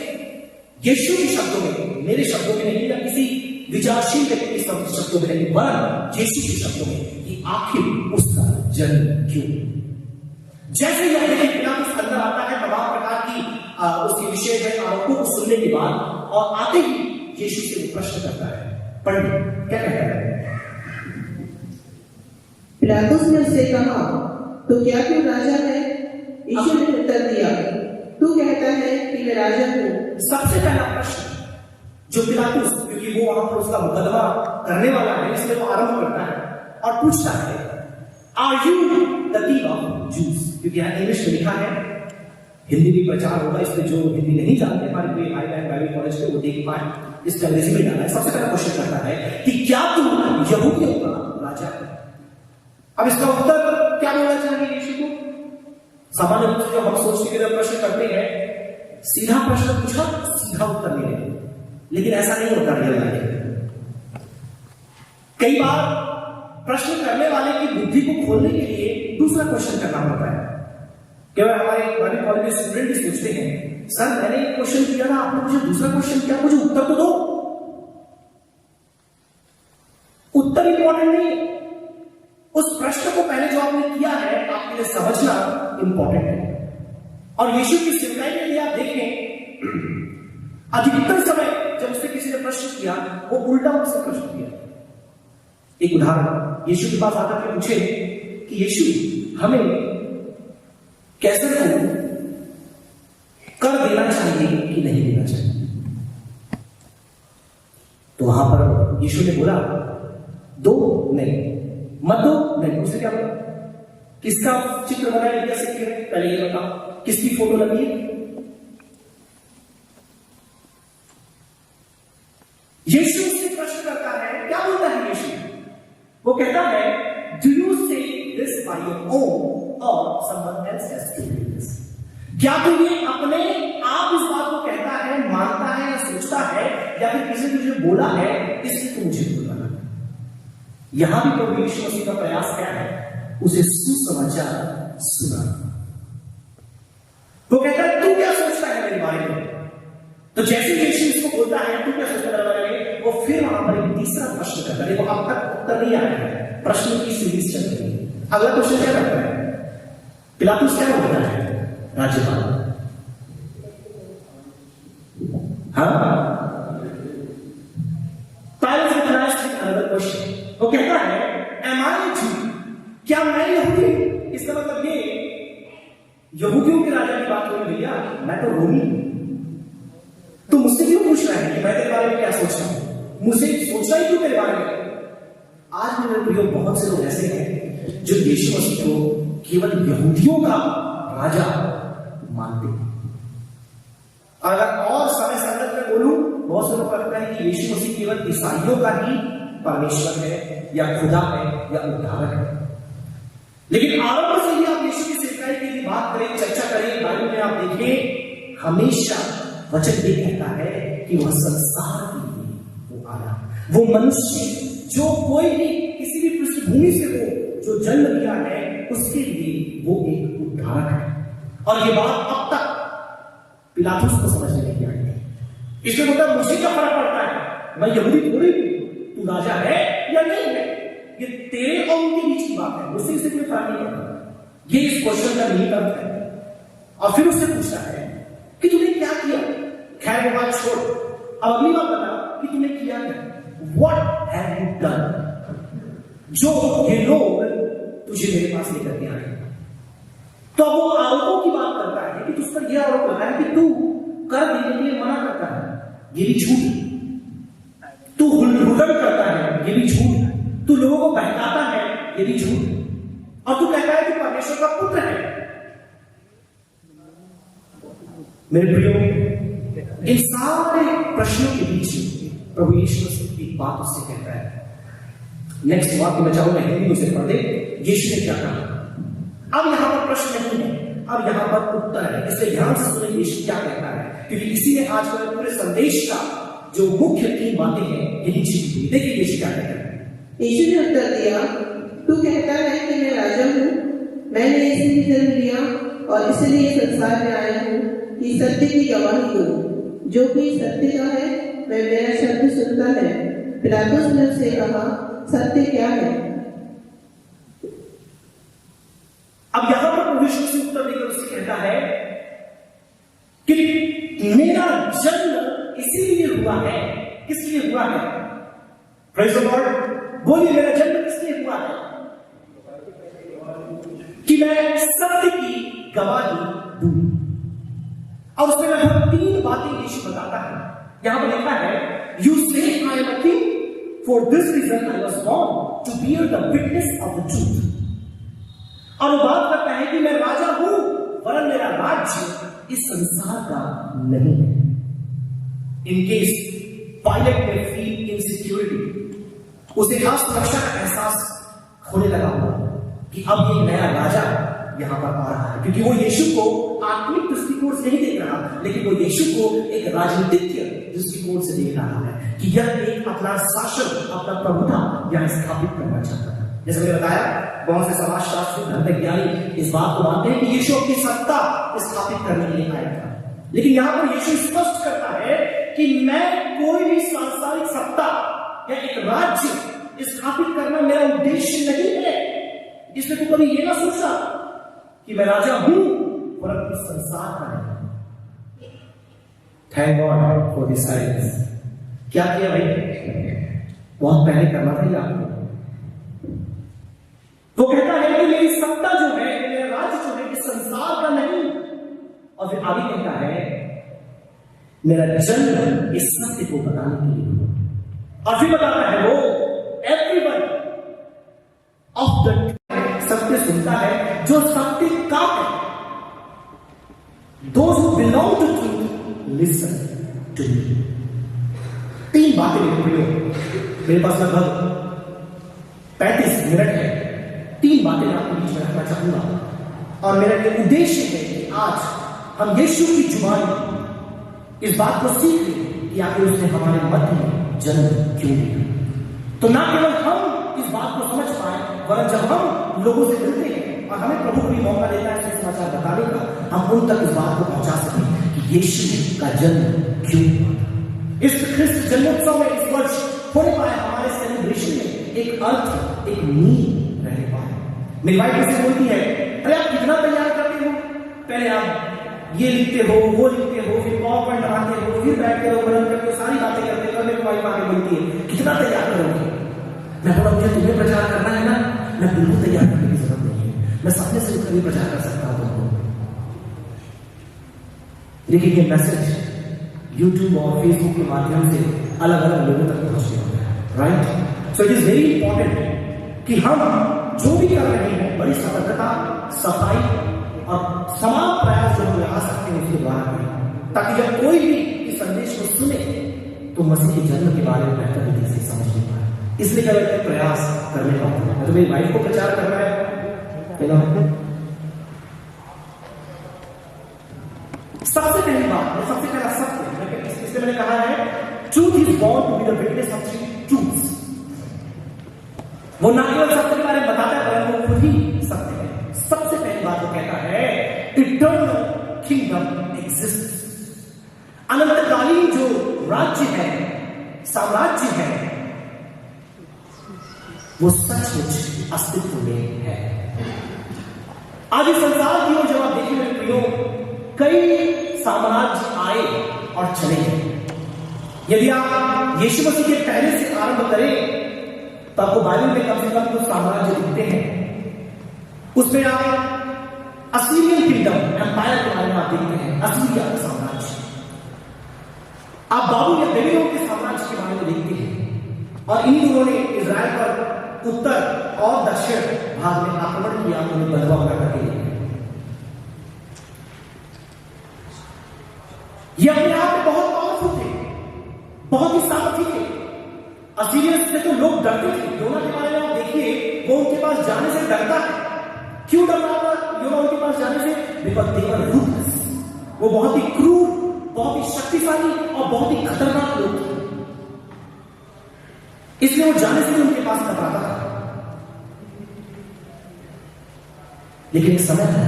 यीशु के शब्दों में, मेरे शब्दों में नहीं, या किसी विचारशील व्यक्ति के शब्दों में नहीं, वरन यीशु के शब्दों में कि आखिर उसका जन्म क्यों। जैसे ही देखिए पिलातुस अंदर आता है तमाम प्रकार की उसके विषय में आरोपों को सुनने के बाद, और आते ही यीशु से प्रश्न करता है। पढ़िए क्या कहता है। पिलातुस ने उससे कहा तो क्या तू राजा है? यीशु ने उत्तर दिया तू कहता है कि मैं राजा हूं। सबसे पहला प्रश्न जो पिलातुस, क्योंकि वो वहां पर उसका मुकदमा करने वाला है, इसलिए वो आरंभ करता है और पूछता है are you the king of juice? क्योंकि यहां इंग्लिश में लिखा है, हिंदी भी प्रचार होगा, इसलिए जो हिंदी नहीं जानते हमारे कोई हाईलैंड बाइबल कॉलेज के वो देख पाए, इसका अंग्रेजी में डाला है। सबसे पहला क्वेश्चन करता है कि क्या तू यहूदियों का राजा है? अब इसका उत्तर क्या बोलना चाहिए यीशु को? सामान्य रूप से जो हम सोचते हैं प्रश्न करते हैं, सीधा प्रश्न पूछा सीधा उत्तर मिलेगा, लेकिन ऐसा नहीं होता रियल लाइफ में। कई बार प्रश्न करने वाले की बुद्धि को खोलने के लिए दूसरा क्वेश्चन करना होता है। केवल हमारे कॉलेज में स्टूडेंट ही सोचते हैं सर मैंने एक क्वेश्चन किया था, आपने मुझे दूसरा क्वेश्चन किया, मुझे उत्तर तो दो। उत्तर इंपॉर्टेंट नहीं, उस प्रश्न को पहले जो आपने किया है आपके लिए समझना इंपॉर्टेंट है। और यीशु की सेवकाई के लिए आप देखें अधिकतर समय जब उससे किसी ने प्रश्न किया वो उल्टा उससे प्रश्न किया। एक उदाहरण, यीशु के पास आकर के पूछे कि यीशु हमें कैसे कर देना चाहिए कि नहीं देना चाहिए? तो वहां पर यीशु ने बोला दो नहीं, मत दो नहीं। उसने क्या बोला? किसका चित्र बनाया इंडिया से? पहले ये बताओ किसकी फोटो लगी है? यीशु उससे प्रश्न करता है, क्या बोलता है यीशु? वो कहता है do you say this by your own और someone else has to do this? क्या तू ये अपने आप इस बात को कहता है, मानता है या सोचता है, या फिर किसी ने तुझे बोला है इसलिए तू मुझे बोला? यहां भी प्रभु यीशु मसीह का प्रयास क्या है? उसे सुसमाचार सुना। वो कहता है तू क्या सोचता है मेरे बारे में? तो जैसे यीशु इसको बोलता है तू क्या सोचता है मेरे बारे में, वो फिर वहां पर एक तीसरा प्रश्न करता है। देखो अब तक उत्तर नहीं आया है, प्रश्न की सीरीज चल रही है। अगला क्वेश्चन क्या करता है? पिलातुस क्या बोलता है? राज्यपाल, हाँ, क्वेश्चन वो कहता है एम आई जू, क्या मैं यहूदी हूं? इसका मतलब ये यहूदियों के राजा की बात हो रही, भैया मैं तो रोमी हूं, तो मुझसे क्यों पूछ रहा है कि मैं तेरे बारे में क्या सोचता हूं? मुझे सोचना ही क्यों तेरे बारे में? आज मेरे प्रियो बहुत से लोग ऐसे हैं जो यीशु मसीह को केवल यहूदियों का राजा मानते हैं। अगर और समय संदर्भ में बोलूं, बहुत से लोग लगता है कि यीशु मसीह केवल ईसाइयों का ही परमेश्वर है या खुदा है या उद्धारक है। लेकिन आरंभ से ही आप यीशु की सेवकाई की यदि बात करें, चर्चा करें, बाइबल में आप देखें, हमेशा वचन ये कहता है कि वह संसार के लिए वो आया, वो मनुष्य जो कोई भी किसी भी पृष्ठभूमि से हो, जो जन्म लिया है, उसके लिए वो एक उद्धारक है। और ये बात अब तक पिलातुस को समझ में नहीं आई। इसलिए बोलता मुझे क्या फर्क पड़ता है, मैं यहूदी थोड़ी हूं, तू राजा है या नहीं है, ये तेरे और उनके बीच की बात है, मुझसे इसे कोई फर्क नहीं पड़ता। ये इस क्वेश्चन का नहीं अर्थ है। और फिर उससे पूछता है कि तूने क्या किया? खैर वो बात छोड़, अब अगली बात बता कि तूने किया क्या? What have you done? जो ये लोग तुझे मेरे पास लेकर के आए। तो वो आरोपों की बात करता है कि तुझ पर यह आरोप लगा है कि तू कर देने के लिए मना करता है, ये भी झूठ है। तू हुल्लड़ करता है, ये भी झूठ है। तू लोगों को बहकाता है, ये भी झूठ है। और तू कहता है कि परमेश्वर का पुत्र है। मेरे प्रियो, इन सारे प्रश्नों के बीच प्रभु यीशु मसीह एक बात उससे कहता है। नेक्स्ट वाक्य में चाहो मैं हिंदी में उसे पढ़ दे। यीशु ने क्या कहा? अब यहां पर प्रश्न नहीं है, अब यहां पर उत्तर है। इसलिए ध्यान से सुनिए यीशु क्या कहता है, क्योंकि इसी ने आज के पूरे संदेश का जो मुख्य तीन बातें हैं यही चीज हुई। देखिए यीशु क्या कहता है। यीशु ने उत्तर दिया, तू कहता है कि मैं राजा हूँ, मैंने इसलिए जन्म लिया और इसलिए संसार में आया हूँ कि सत्य की गवाही दूं। जो भी सत्य का है वह मेरा शब्द सुनता है। पिलातुस ने उससे कहा, सत्य क्या है? अब यहां पर प्रभु यीशु से उत्तर देकर उससे कहता है कि मेरा जन्म इसीलिए हुआ है। किस लिए हुआ है? Praise the Lord. बोलिए मेरा जन्म किस लिए हुआ है? कि मैं सत्य की गवाही दूं। और उसमें लगभग तीन बातें यीशु बताता है। यहां पर लिखा है, you say I am a king, for this reason I was born to bear the witness of the truth. और वो बात करता है कि मैं राजा हूं, वरन मेरा राज्य इस संसार का नहीं है। इन केस पायलट में फील इनसिक्योरिटी, उसे खास सुरक्षा का एहसास होने लगा हुआ कि अब ये नया राजा यहां पर आ रहा है, क्योंकि वो यीशु को आत्मिक दृष्टिकोण से नहीं देख रहा, लेकिन वो यीशु को एक राजनीतिक दृष्टिकोण से देख रहा है कि यह एक अपना शासन, अपना प्रभुता यहां स्थापित करना चाहता है। जैसे मैंने बताया, बहुत से समाजशास्त्री, धर्मज्ञानी इस बात को मानते हैं कि यीशु अपनी सत्ता स्थापित करने के लिए आया था, लेकिन यहां पर यीशु स्पष्ट करता है कि मैं कोई भी सांसारिक सत्ता या एक राज्य स्थापित करना मेरा उद्देश्य नहीं है। इसलिए तू कभी ये ना सोचा कि मैं राजा हूं परंतु संसार का नहीं। Thank God for this silence. क्या किया भाई? बहुत पहले करना था आपको। वो कहता है कि मेरी सत्ता जो है, मेरा राज्य जो है, इस संसार का नहीं। और फिर आगे कहता है, मेरा जन्म इस सत्य को बताने के लिए। और फिर बताता है वो, एवरीवन ऑफ द सत्य सुनता है, जो सत्य का है। Those who belong to truth listen to me। तीन बातें मेरे पास लगभग 35 मिनट है। तीन बातें मैं आपके बीच में रखना चाहूंगा, और मेरा ये उद्देश्य है कि आज हम यीशु की जुबानी इस बात को सीख लें कि आखिर उसने हमारे मध्य में जन्म क्यों लिया। तो ना केवल हम इस बात वरन जब हम लोगों से मिलते हैं और हमें प्रभु भी मौका देता है सुसमाचार बताने का, हम उन तक इस बात को पहुंचा सकें कि यीशु का जन्म क्यों हुआ। इस ख्रिस्त जन्मोत्सव में इस वर्ष होने पाए हमारे सेलिब्रेशन में एक अर्थ, एक नींव रहने पाए। मेरी वाइफ मुझसे बोलती है, अरे आप कितना तैयार करते हो, पहले आप ये लिखते हो, वो लिखते हो, फिर पावर पॉइंट बनाते हो, फिर बैठते हो, बंद करते हो, सारी बातें करते हो। मेरी वाइफ आके बोलती है, कितना तैयार करोगे? मैं बोला, मुझे तुम्हें प्रचार करना है ना, मैं बिल्कुल तैयार करने की जरूरत नहीं है, मैं सपने से उठकर भी प्रचार कर सकता हूं तुमको। लेकिन ये मैसेज YouTube और Facebook के माध्यम से अलग अलग लोगों तक पहुंचने होता है, right? So it is very important कि हम जो भी कर रहे हैं बड़ी सतर्कता, सफाई और समान प्रयास जो हम लगा सकते हैं उसके द्वारा करें, ताकि जब कोई भी इस संदेश को सुने तो मसीह के जन्म के बारे में बेहतर तरीके से समझ नहीं पाए। इसलिए क्या कहते हैं, प्रयास करने का है। तो मेरी वाइफ को प्रचार करना है, सबसे पहली बात, सबसे पहला सत्य, इसलिए मैंने कहा है truth is born to be the witness of truths. वो ना केवल सत्य के बारे में बताता है परंतु वो खुद ही सत्य है। सबसे पहली बात वो कहता है इटर्नल किंगडम एग्जिस्ट्स। अनंतकालीन जो राज्य है, साम्राज्य है, वो सचमुच अस्तित्व में है। आज इस संसार की ओर जब आप देखिए मेरे प्रियो, कई साम्राज्य आए और चले गए। यदि आप यीशु मसीह के पहले से आरंभ करें तो आपको बाइबल में कम से कम कुछ साम्राज्य दिखते हैं। उसमें आप असीरियन किंगडम, एम्पायर के बारे में आप देखते हैं, असीरिया का साम्राज्य। आप बाबुल या बेबीलोन के साम्राज्य के बारे में देखते हैं। और इन दोनों ने इजराइल पर उत्तर और दक्षिण भाग में आक्रमण किया, उन्हें बदलाव करके दिया। ये अपने आप में बहुत पावरफुल थे, बहुत ही सामर्थी थे। असीरियन से तो लोग डरते थे। योना के बारे में आप देखिए, वो उनके पास जाने से डरता है। क्यों डर रहा था योना उनके पास जाने से? Because they were ruthless. वो बहुत ही क्रूर, बहुत ही शक्तिशाली और बहुत ही खतरनाक लोग थे, इसलिए वो जाने से भी उनके पास घबराता था। लेकिन एक समय था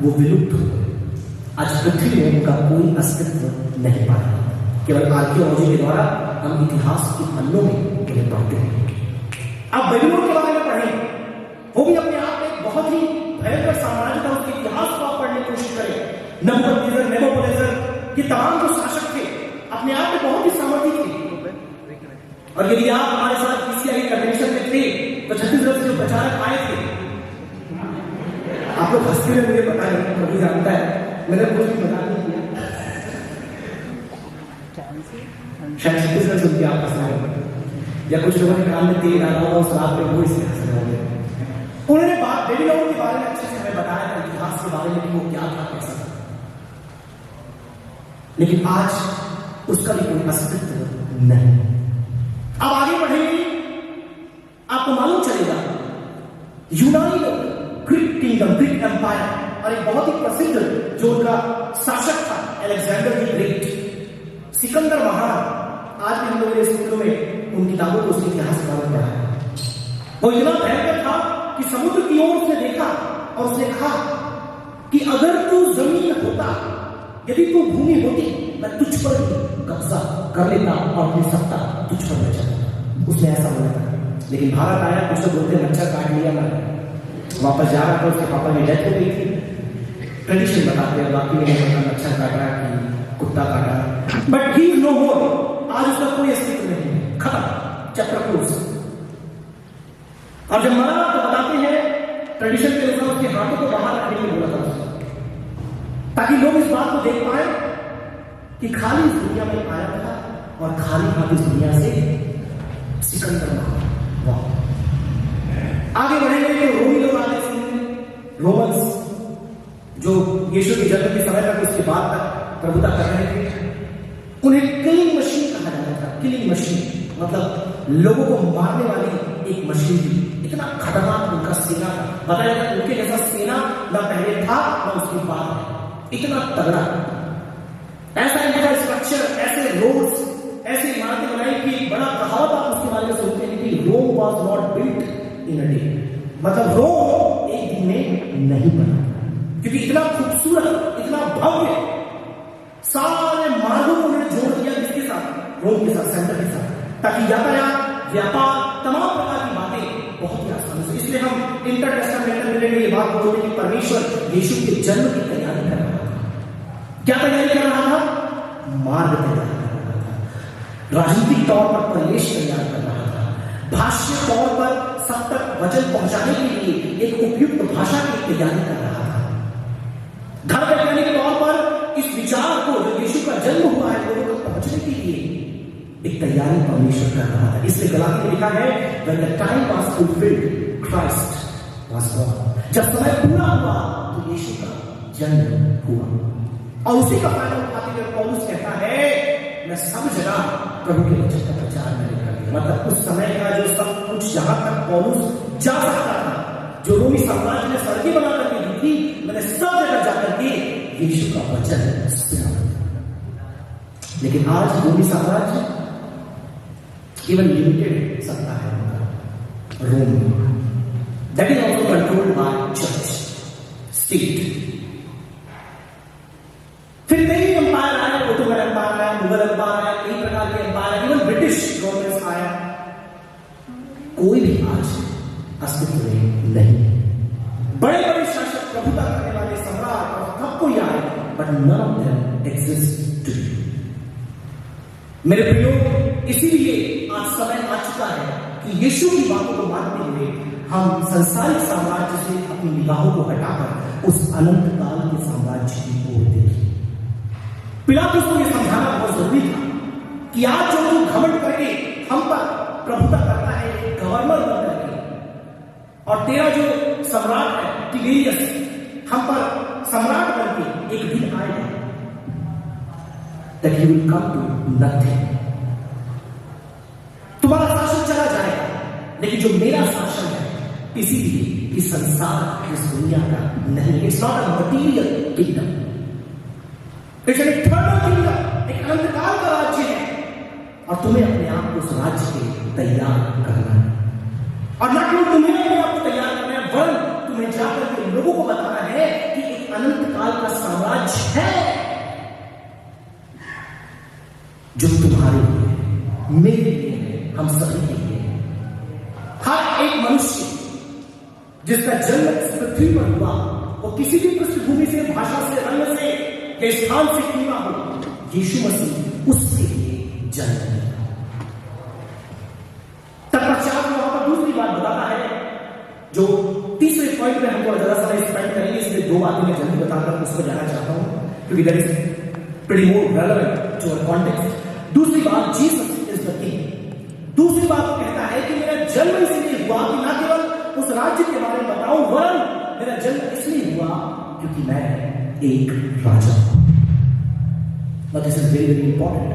वो विलुप्त हो गए। आज पृथ्वी में उनका कोई अस्तित्व नहीं पाया। केवल आर्कियोलॉजी के द्वारा हम इतिहास के पन्नों में उन्हें पढ़ते हैं। अब बेबीलोन के बारे में पढ़ें, वो भी अपने आप में बहुत ही भयंकर साम्राज्य था। उसके इतिहास को आप पढ़ने की कोशिश करें। नेबूकदनेस्सर के तमाम जो शासक थे अपने आप में बहुत ही सामर्थी थे। और यदि आप हमारे साथ PCI कन्वेंशन में थे तो छत्तीसगढ़ से जो प्रचारक आए थे, आप लोग हंसते हुए, मुझे पता है, प्रभु जानता है, मैंने कुछ भी बता नहीं किया। शायद छत्तीसगढ़ सुन के आप हंस रहे हो, या कुछ लोगों ने कान में तेल डाला होगा उस रात में, वो इसलिए हंस रहे होंगे। उन्होंने बात बेबीलोन के बारे में अच्छे से हमें बताया था, इतिहास के बारे में कि वो क्या था, कैसा था। लेकिन आज उसका भी कोई अस्तित्व नहीं। अब आगे बढ़ेंगे, आपको मालूम चलेगा यूनानी लोग, ग्रीक किंगडम, ग्रीक एम्पायर, और एक बहुत ही प्रसिद्ध जो उनका शासक था अलेक्जेंडर द ग्रेट, सिकंदर महान। आज भी हम लोग स्कूलों में उन किताबों को, उसके इतिहास के बारे में पढ़ा है। वो इतना भयंकर था कि समुद्र की ओर उसने देखा और उसने कहा कि अगर तू जमीन होता, यदि तू भूमि होती, मैं तुझ पर कब्जा कर लेता और अपनी सत्ता तुझ पर ले जाता। उसने ऐसा बोला था। लेकिन भारत आया, कुछ तो बोलते मच्छर काट लिया, मैं वापस जा रहा था, उसके पापा की डेथ हो गई थी। ट्रेडिशन बताते हैं, बाकी नहीं पता मच्छर काटा कि कुत्ता काटा, बट ही इज नो मोर। आज उसका कोई अस्तित्व नहीं है, खत्म, चैप्टर क्लोज। और जब मरा तो बताते हैं ट्रेडिशन के अनुसार उसके हाथों को बाहर रखने के लिए बोला था, ताकि लोग इस बात को देख पाए कि खाली इस दुनिया में आया था और खाली हाथ इस दुनिया से सिकंदर महान। आगे बढ़ेंगे तो रोमी लोग आते हैं, रोमन्स, जो यीशु के जन्म के समय तक, उसके बाद तक प्रभुता कर रहे थे। उन्हें किलिंग मशीन कहा जाता था। किलिंग मशीन मतलब लोगों को मारने वाली एक मशीन थी। इतना खतरनाक उनका सेना था, बताया जाता है उनके जैसा सेना ना पहले था ना उसके बाद। इतना तगड़ा, ऐसा इंफ्रास्ट्रक्चर, ऐसे रोड्स, ऐसी इमारतें बनाई कि बड़ा कहावत आप उसके बारे में सुनते हैं कि Rome was not built in a day. मतलब रोम एक दिन में नहीं बना, क्योंकि इतना खूबसूरत, इतना भव्य सारे मार्गों को उन्होंने जोड़ दिया किसके साथ? रोम के साथ, सेंटर के साथ, ताकि यातायात, व्यापार, तमाम प्रकार की बातें बहुत ही आसान से। इसलिए हम इंटरटेस्टामेंटल मिले में ये बात बोलते हैं कि परमेश्वर यीशु के जन्म की तैयारी कर रहा था। क्या तैयारी कर रहा था? मार्ग तैयार कर रहा था, राजनीतिक तौर पर परिवेश तैयार कर रहा था, भाष्य तौर पर सब तक वचन पहुंचाने के लिए एक उपयुक्त भाषा की तैयारी कर रहा था, धर्म वैज्ञानिक तौर पर इस विचार को जो यीशु का जन्म हुआ है लोगों तक पहुंचने के लिए एक तैयारी परमेश्वर कर रहा था। इसलिए गलाती में लिखा है when the time was fulfilled Christ was born, जब समय पूरा हुआ तो यीशु का जन्म हुआ। और उसी का फायदा उठाते हुए पौलुस कहता है मैं सब जगह प्रभु के वचन का प्रचार मैंने कर दिया। मतलब उस समय का जो सब कुछ जहां तक पौलुस जा सकता था, जो रोमी साम्राज्य ने सड़कें बना करके दी थी, मैंने सब जगह जाकर के यीशु का वचन सुना। लेकिन आज रोमी साम्राज्य केवल लिमिटेड सत्ता है Rome, that is also controlled by church, state. फिर नई एम्पायर आया, ओटोमन एम्पायर आया, मुगल एम्पायर आया, कई प्रकार के एम्पायर आए, इवन ब्रिटिश गवर्नमेंट आया। कोई भी आज अस्तित्व में नहीं। बड़े बड़े शासक, प्रभुता करने वाले सम्राट और सब कोई आए, but none of them exist today. मेरे प्रियो, इसीलिए आज समय आ चुका है कि यीशु की बातों को मानते हुए हम संसारिक साम्राज्य से अपनी निगाहों को हटाकर उस अनंत काल के साम्राज्य की ओर देखें। पिलातुस को यह समझाना बहुत जरूरी था कि आज जो तू घमंड करके हम पर प्रभुता करता है, गवर्नर बन करके, और तेरा जो सम्राट है टिबेरियस हम पर सम्राट बनके एक दिन आएगा that you will come to nothing। तुम्हारा शासन चला जाएगा, लेकिन जो मेरा शासन है इसीलिए इस संसार, इस दुनिया का नहीं। It's not a material kingdom, it's an eternal kingdom, एक अनंतकाल का राज्य है, और तुम्हें अपने आप को उस राज्य के तैयार करना है। और न केवल तुम्हें अपने आप को तैयार करना है, वरन तुम्हें जाकर के लोगों को बताना है कि एक अनंत काल का साम्राज्य है जो तुम्हारे लिए, मेरे लिए है, हम सभी के लिए है। हर एक मनुष्य जिसका जन्म इस पृथ्वी पर हुआ, वो किसी भी पृष्ठभूमि से, भाषा से, रंग से, के स्थान से क्यों ना हो, यीशु मसीह उसके लिए जन्म लिया। तत्पश्चात वहां पर दूसरी बात बताता है, जो तीसरे पॉइंट में हम थोड़ा ज्यादा समय स्पेंड करेंगे, इसलिए दो बातें मैं जल्दी बताकर उस पर जाना चाहता हूं, क्योंकि that is pretty more relevant to our context. दूसरी बात, जीसस इज द किंग। दूसरी बात कहता है कि मेरा जन्म इसलिए हुआ कि ना केवल उस राज्य के बारे में बताऊं, वरन मेरा जन्म इसलिए हुआ क्योंकि मैं एक राजा हूं। This is very very important.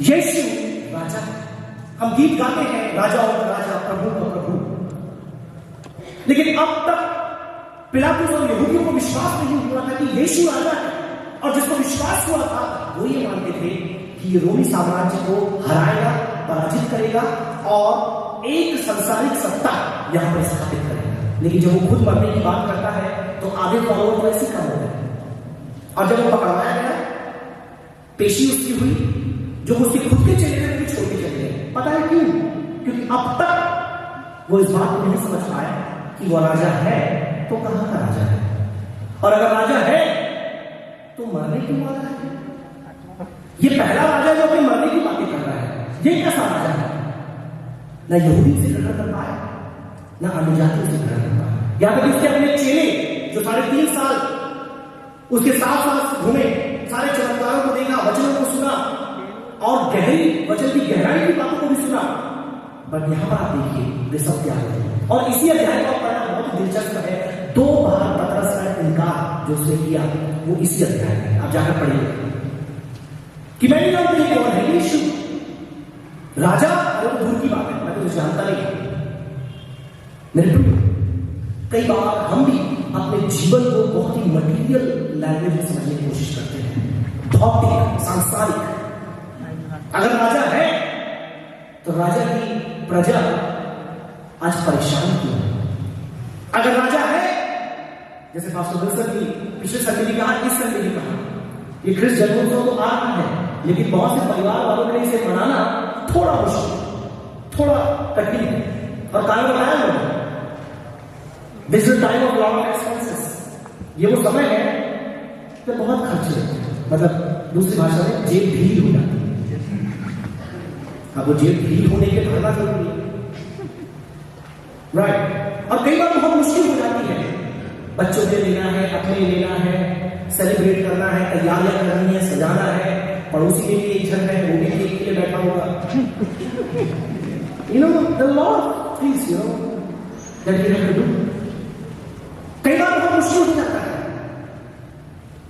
Yeshu राजा है। हम गीत गाते हैं राजाओं का राजा, प्रभु का प्रभु, लेकिन अब तक पिलातुस और यहूदियों को विश्वास नहीं हुआ था कि यीशु राजा है, और जिसको विश्वास हुआ था वो ये मानते थे कि ये रोमी साम्राज्य को हराएगा, पराजित करेगा और एक संसारिक सत्ता यहां पर स्थापित करेगा। लेकिन जब वो खुद मरने की बात करता है तो आधे फॉलोअर तो ऐसे कम हो गए, और जब वो पकड़वाया गया, पेशी उसकी हुई, जो उसके खुद के चेहरे में भी छोड़ के चले गए। पता है क्यों? क्योंकि अब तक वो इस बात को नहीं समझ पाया कि वो राजा है तो कहां का राजा है, और अगर राजा है तो मरने क्यों वाला है? ये पहला राजा जो अपने मरने की बातें कर रहा है, ये कैसा राजा है? ना यहूदी से ग्रहण कर पाया, ना अन्य जातियों से ग्रहण कर पाया। यहां तक इसके अपने चेले जो 3.5 साल उसके साथ घूमे, सारे चमत्कारों को देखा, वचनों को सुना, और गहरी वचन की गहराई की बातों को भी सुना, बट यहां पर आप देखिए वे सब त्याग गए। और इसी अध्याय का पढ़ना बहुत ही दिलचस्प है। 2 बार पतरस का इनकार जो उसने किया वो इसी अध्याय में, आप जाकर पढ़िए कि मैं नहीं जानता कि कौन है यीशु राजा, और दूर की बात है, मैं तो जानता नहीं। मेरे प्रिय, कई बार हम भी अपने जीवन को बहुत ही मटीरियल लैंग्वेज में समझने की कोशिश करते हैं, भौतिक, सांसारिक। अगर राजा है तो राजा की प्रजा आज परेशान क्यों है? अगर राजा है, जैसे पास्टर विल्सन की पिछले संडे भी कहा, इस संडे भी कहा, ये क्रिस जन्मोत्सव तो आ रहा है, लेकिन बहुत से परिवार वालों के लिए इसे मनाना थोड़ा मुश्किल, थोड़ा कठिन है। और कारण बताया मैंने, this is time of lot of expenses. ये वो समय है जब बहुत खर्चे होते हैं, मतलब दूसरी भाषा में जेब ढील हो जाती है। अब वो जेब ढील होने के भरना जरूरी है, राइट। और कई बार बहुत मुश्किल हो जाती है, बच्चों के लेना है, अपने लेना है, सेलिब्रेट करना है, तैयारियां करनी है, सजाना है, पड़ोसी के लिए एक जन है, वो भी केक के लिए बैठा होगा। You know, the lot of things, you know, that we have to do. कई बार बहुत मुश्किल हो जाता है।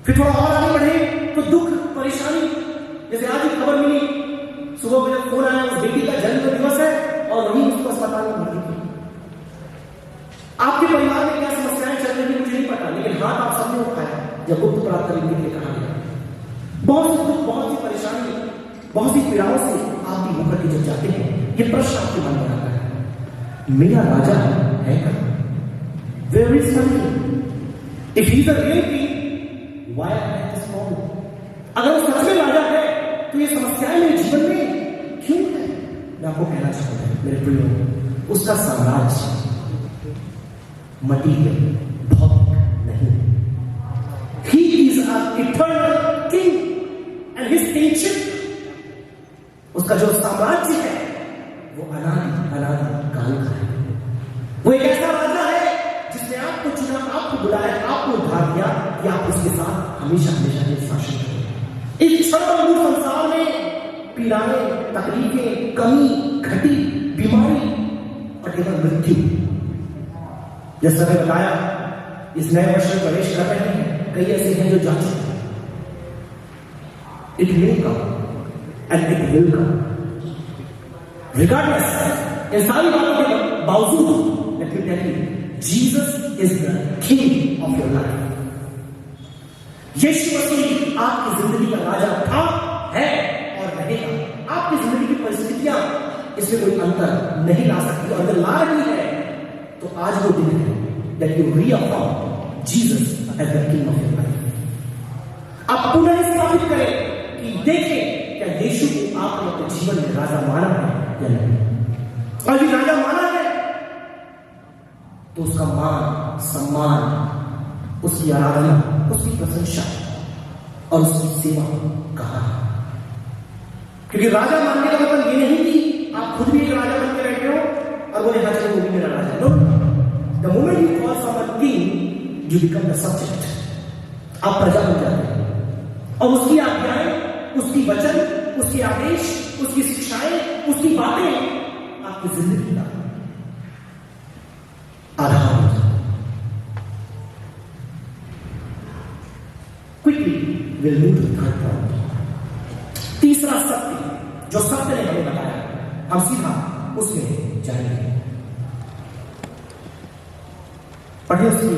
फिर थोड़ा और आगे बढ़े तो दुख, परेशानी, जैसे आज ही खबर मिली, सुबह मुझे फोन आया, उस बेटी का जन्म दिवस है और वहीं उसको अस्पताल में भर्ती किया। आपके परिवार में क्या समस्याएं चल रही मुझे नहीं पता, लेकिन हाथ आप सबने उठाया जब गुप्त प्राप्त करने के लिए कहा गया। बहुत से दुख, बहुत सी परेशानी, बहुत सी पीड़ाओं से आप भी होकर के जब जाते हैं, ये प्रश्न आपके मन में आता है, मेरा राजा है क्या? Where is my king? If he is a real king, why am I this problem? अगर वो सच में राजा है तो ये समस्याएं मेरे जीवन में क्यों है? मैं आपको कहना चाहूंगा मेरे प्रियो, उसका साम्राज्य मटीरियल, भौतिक नहीं। He is an eternal king and his kingship, उसका जो साम्राज्य है वो अनादि काल का है। वो एक ऐसा राजा है जिसने आपको चुना, आपको बुलाया, आपको उद्धार दिया कि आप उसके साथ हमेशा हमेशा के शासन करें। इस क्षणभंगुर संसार में पीड़ाएं, तकलीफें, कमी, घटी, बीमारी और केवल मृत्यु, जैसा मैंने बताया, इस नए वर्ष में प्रवेश कर रहे हैं, कई ऐसे हैं जो जा चुके हैं। It will come and it will come regardless, इन सारी बातों के बावजूद, let me tell you, Jesus is the king of your life. Yeshu Masih आपकी जिंदगी का राजा था, है और रहेगा। आपकी जिंदगी की परिस्थितियां इसमें कोई अंतर नहीं ला सकती, और अगर ला रही है तो आज वो दिन है that you reaffirm Jesus as the king of your life। आप पुनः स्थापित करें कि देखें क्या यीशु को आपने अपने जीवन में राजा माना है या नहीं। और यदि राजा माना है तो उसका मान, सम्मान, उसकी आराधना, उसकी प्रशंसा और उसकी सेवा कहाँ है? क्योंकि राजा मानने का मतलब ये नहीं कि आप खुद भी एक राजा बन के बैठे हो और बोले हाँ चलो वो भी मेरा राजा। No, the moment you call someone king, you become the subject. आप प्रजा बन जाते हैं और उसकी आज्ञाएं, उसकी वचन, उसके आदेश, उसकी शिक्षाएं, उसकी बातें आपकी जिंदगी का आधार हो जाए। Quickly will move to third point. तीसरा सत्य जो सत्य ने हमें बताया, हम सीधा उसमें जाएंगे। पढ़िए उसकी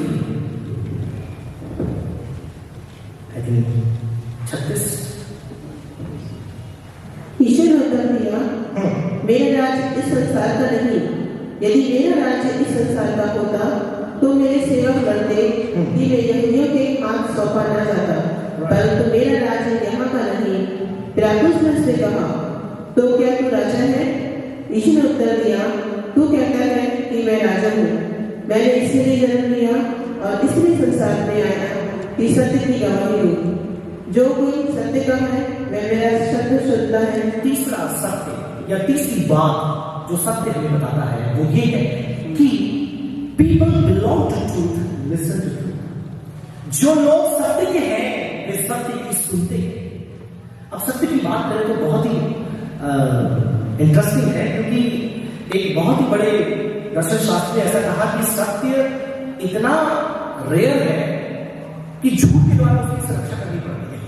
36। यीशु ने उत्तर दिया, मेरा राज्य इस संसार का नहीं। यदि मेरा राज्य इस संसार का होता तो मेरे सेवक करते कि मैं यहूदियों के हाथ सौंपा न जाता, परंतु मेरा राज्य यहाँ का नहीं। पिलातुस ने उससे कहा, तो क्या तू राजा है? यीशु ने उत्तर दिया, तू कहता है कि मैं राजा हूँ। मैंने इसलिए जन्म लिया और इसलिए संसार में आया कि सत्य की गवाही दूं। जो कोई सत्य का है वह मेरा शब्द सुनता है। तीसरा सत्य या तीसरी बात जो सत्य हमें बताता है वो ये है कि people belong to truth, listen to truth. जो लोग सत्य के हैं वे सत्य की सुनते हैं। अब सत्य की बात करें तो बहुत ही इंटरेस्टिंग है, क्योंकि एक बहुत ही बड़े दर्शन शास्त्री ने ऐसा कहा कि सत्य इतना रेयर है कि झूठ के द्वारा उसकी सुरक्षा करनी पड़ती है।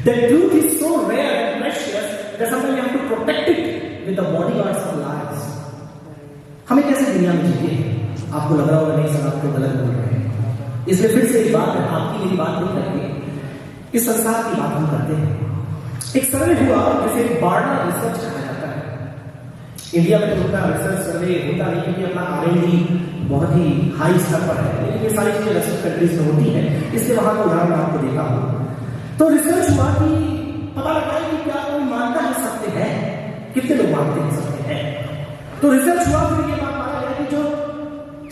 The truth is so rare and precious that sometimes you have to protect it with the bodyguards of lies. हमें कैसे दुनिया में जीते? आपको लग रहा होगा नहीं सर, आपको गलत बोल रहे हैं। इसलिए फिर से एक बात है, आपकी मेरी बात नहीं करते, इस संसार की बात हम करते हैं। एक सर्वे हुआ जिसे बार्ना रिसर्च कहा जाता है। इंडिया में तो उतना रिसर्च सर्वे होता नहीं क्योंकि अपना R&D बहुत ही हाई स्तर पर है, लेकिन ये सारी चीजें वेस्टर्न कंट्रीज में होती हैं, इसलिए वहां का उदाहरण मैं आपको देता हूं। तो रिसर्च हुआ कि पता लगा कि क्या कोई मानता है सत्य है, कितने लोग मानते हैं सत्य है। तो रिसर्च हुआ, फिर ये बात माना गया कि जो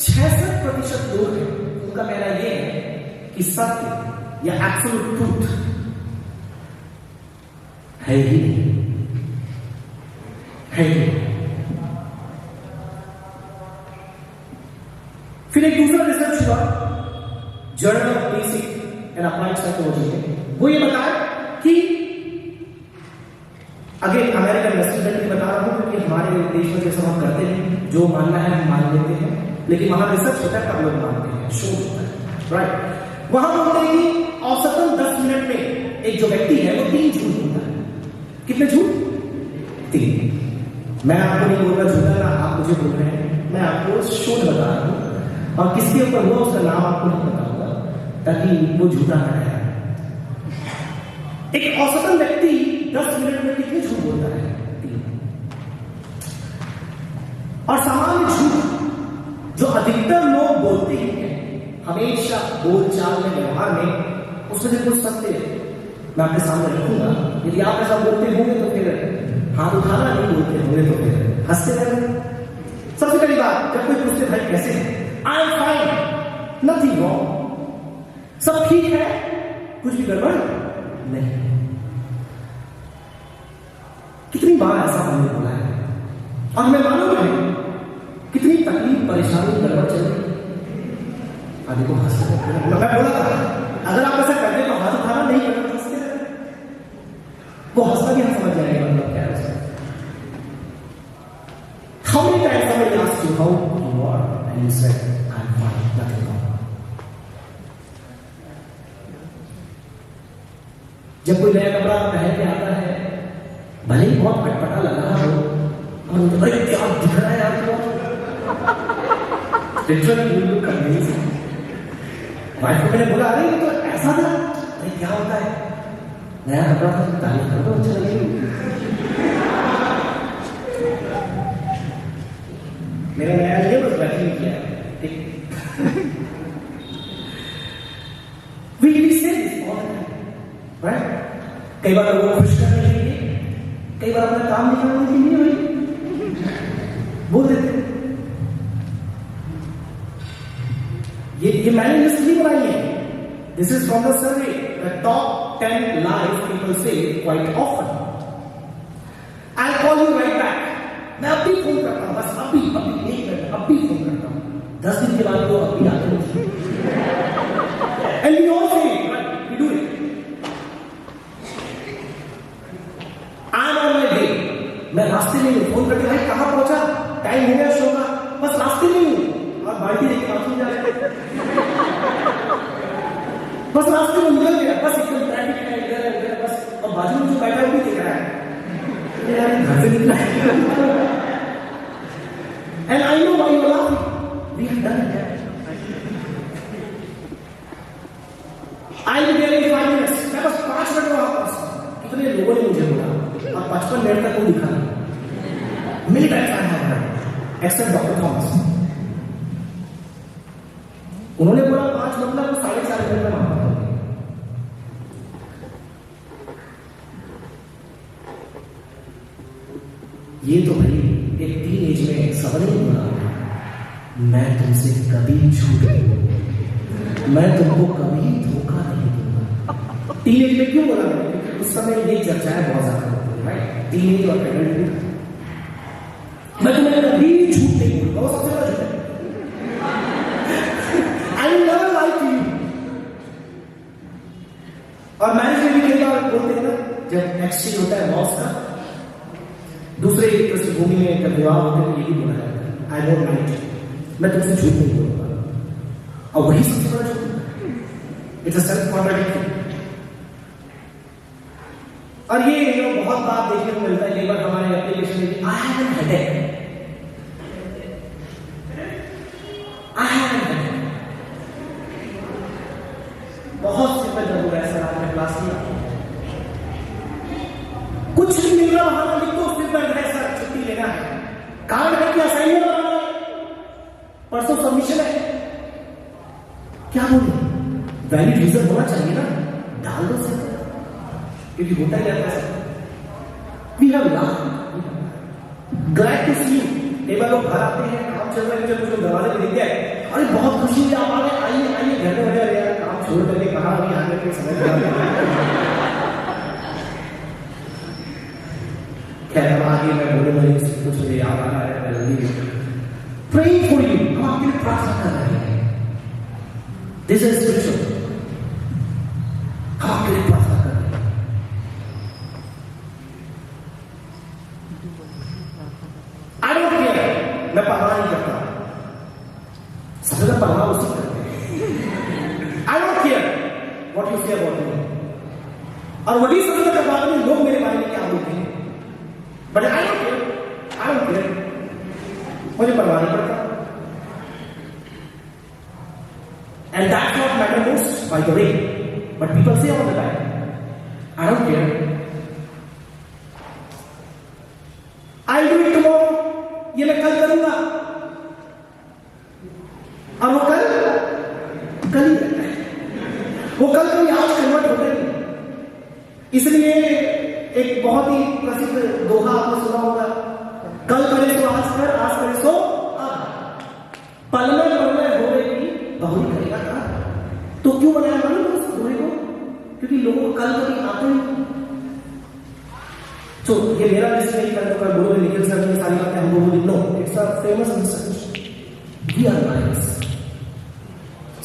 66% लोग हैं उनका कहना यह है कि सत्य या एब्सोल्यूट ट्रूथ है ही है। फिर एक दूसरा रिसर्च हुआ journal of basic and applied psychology में, वो ये बताया कि अगेन अमेरिकन वेस्टर्न कंट्री बता रहा हूं क्योंकि हमारे देश में जैसा हम करते हैं, जो मानना है हम मान लेते हैं, लेकिन वहां रिसर्च होता है तब लोग मानते हैं, शो होता है, राइट। वहां बोलते हैं कि औसतन 10 मिनट में एक जो व्यक्ति है वो 3 झूठ बोलता है। कितने झूठ? 3। मैं आपको नहीं बोल रहा झूठा, ना आप मुझे बोल रहे हैं, मैं आपको शोध बता रहा हूं, और किसके ऊपर हुआ उसका नाम आपको नहीं पता होगा ताकि वो झूठा ना रहे। एक औसतन व्यक्ति 10 मिनट में कितने झूठ बोलता है? 3। और सामान्य झूठ जो अधिकतर लोग बोलते हैं हमेशा बोलचाल में, व्यवहार में, उसमें से कुछ सत्य मैं आपके सामने रखूंगा। यदि आप ऐसा बोलते होंगे तो फिर हाथ उठाना, नहीं बोलते होंगे तो फिर हंसते रहना। सबसे पहली बात, जब कोई पूछते भाई कैसे है, I am fine, nothing wrong, सब ठीक है, कुछ भी गड़बड़ नहीं। कितनी बार ऐसा हमने बोला है और हमें मालूम है कितनी तकलीफ, परेशानी, गड़बड़ चल रही। आदि को हंसते, मैं बोला था अगर आप ऐसा करते तो हाथ उठाना, नहीं करना तो हंसते रहे। वो हंसना भी हम समझ जाएंगे मतलब क्या है। How many times somebody asked you how you are and you said I'm fine, nothing wrong. जब कोई नया कपड़ा पहन के आता है, भले ही बहुत पटपटा लग रहा हो, और अरे क्या दिख रहा है यार, वाइफ को मैंने बोला अरे ये तो ऐसा था, अरे क्या होता है, नया कपड़ा था, तारीफ कर दो, अच्छा लगेगा। मेरा नया लिए बस बैठने किया है। कई बार लोगों को खुश करने के लिए, कई बार अपना काम दिखाने के लिए भाई बोल देते। ये मैंने लिस्ट नहीं बनाई है, this is from the survey, the top 10 lies people say quite often. I call you right back, मैं अभी फोन करता हूं, बस अभी नहीं करता, अभी फोन करता हूं। 10 दिन के बाद वो अभी आते हैं। And we all say we do it. I am on my way, मैं रास्ते में हूं, फोन करके भाई कहां पहुंचा, टाइम हो गया शो का, बस रास्ते में हूं, और बाल्टी लेके बाथरूम जा रहे हैं, बस रास्ते में निकल गया, बस एकदम ट्रैफिक है, इधर है उधर, बस, और बाजू में जो बैठा है वो भी देख रहा है घर से निकला है। And I know why you are laughing. We have done it. I will be there in 5 minutes. मैं बस 5 मिनट में वापस। कितने लोगों ने मुझे बोला और 55 मिनट तक वो दिखा नहीं। Many times I have done, except Dr. Thomas. उन्होंने बोला 5 मतलब 4.5 मिनट में वहां। ये तो भाई एक टीन एज में सवाल नहीं बोला, मैं तुमसे कभी झूठ नहीं बोलूंगा, मैं तुमको कभी धोखा नहीं दूंगा। टीन एज में क्यों बोला मैंने? क्योंकि उस समय ये चर्चाएं बहुत ज्यादा होती है, राइट? टीन एज और एडल्टहुड। मैं तुम्हें कभी झूठ नहीं बोलूंगा, वो सबसे बड़ा झूठ है। I will never lie to you. और मैरिज में भी कई बार बोलते हैं ना, जब एक्सचेंज होता है बॉस का, दूसरे पृष्ठभूमि में जब विवाह होते हैं, ये भी बोला जाता है आई वोंट लाई, मैं तुमसे झूठ नहीं बोलूंगा। और वही सबसे बड़ा झूठ है, इट्स अ सेल्फ कॉन्ट्राडिक्शन। और ये बहुत बात देखने को मिलता है कई बार हमारे एप्लीकेशन में, I have an headache, I have an headache. बहुत सिंपल जरूर है सर, आपने क्लास किया, कुछ नहीं मिल रहा, वहां लिख दो, फिर बैठ गए सर, छुट्टी लेना है, क्या बोले, वैलिड रीजन होना चाहिए ना, डाल दो सर, क्योंकि होता ही रहता है। We have love, glad to see you. कई बार लोग घर आते हैं, काम चल रहा है, जब कुछ दरवाजे में दिख गए, अरे बहुत खुशी हुई, आप आ गए, आइए आइए घर में बजा रहे, काम छोड़ करके कहा अभी आगे के समय खैर आगे मैं बोले मेरे कुछ मुझे याद आ रहा है जल्दी। प्रेइंग फॉर यू, हम आपके लिए प्रार्थना कर रहे हैं। दिस इज स्पिरिचुअल, हम आपके लिए प्रार्थना कर रहे हैं। आई डोंट केयर, मैं परवाह नहीं करता, सबसे ज्यादा परवाह उसी करते हैं। I don't care what you say about me, और वही सबसे ज्यादा बात में लोग मेरे बारे में क्या बोलते हैं, बट आई डोंट केयर, मुझे परवाह नहीं पड़ता। And that's what matters most, by the way. But people say all the time, I don't care. I'll do it tomorrow. ये मैं कल करूंगा, और वो कल ही रहता है, वो कल कभी आज कन्वर्ट होता ही। इसलिए एक बहुत ही प्रसिद्ध दोहा आपने सुना होगा, कल करे तो आज कर, आज करे तो आज, पल में होगी बहुरी करेगा था। तो क्यों बनाया मालूम उस दोहे को, क्योंकि लोगों को कल कभी आते नहीं। तो ये मेरा लिस्ट नहीं करने का, गुरु ने निखिल सर ने सारी बातें हमको बोली, no it's a famous research, we are liars.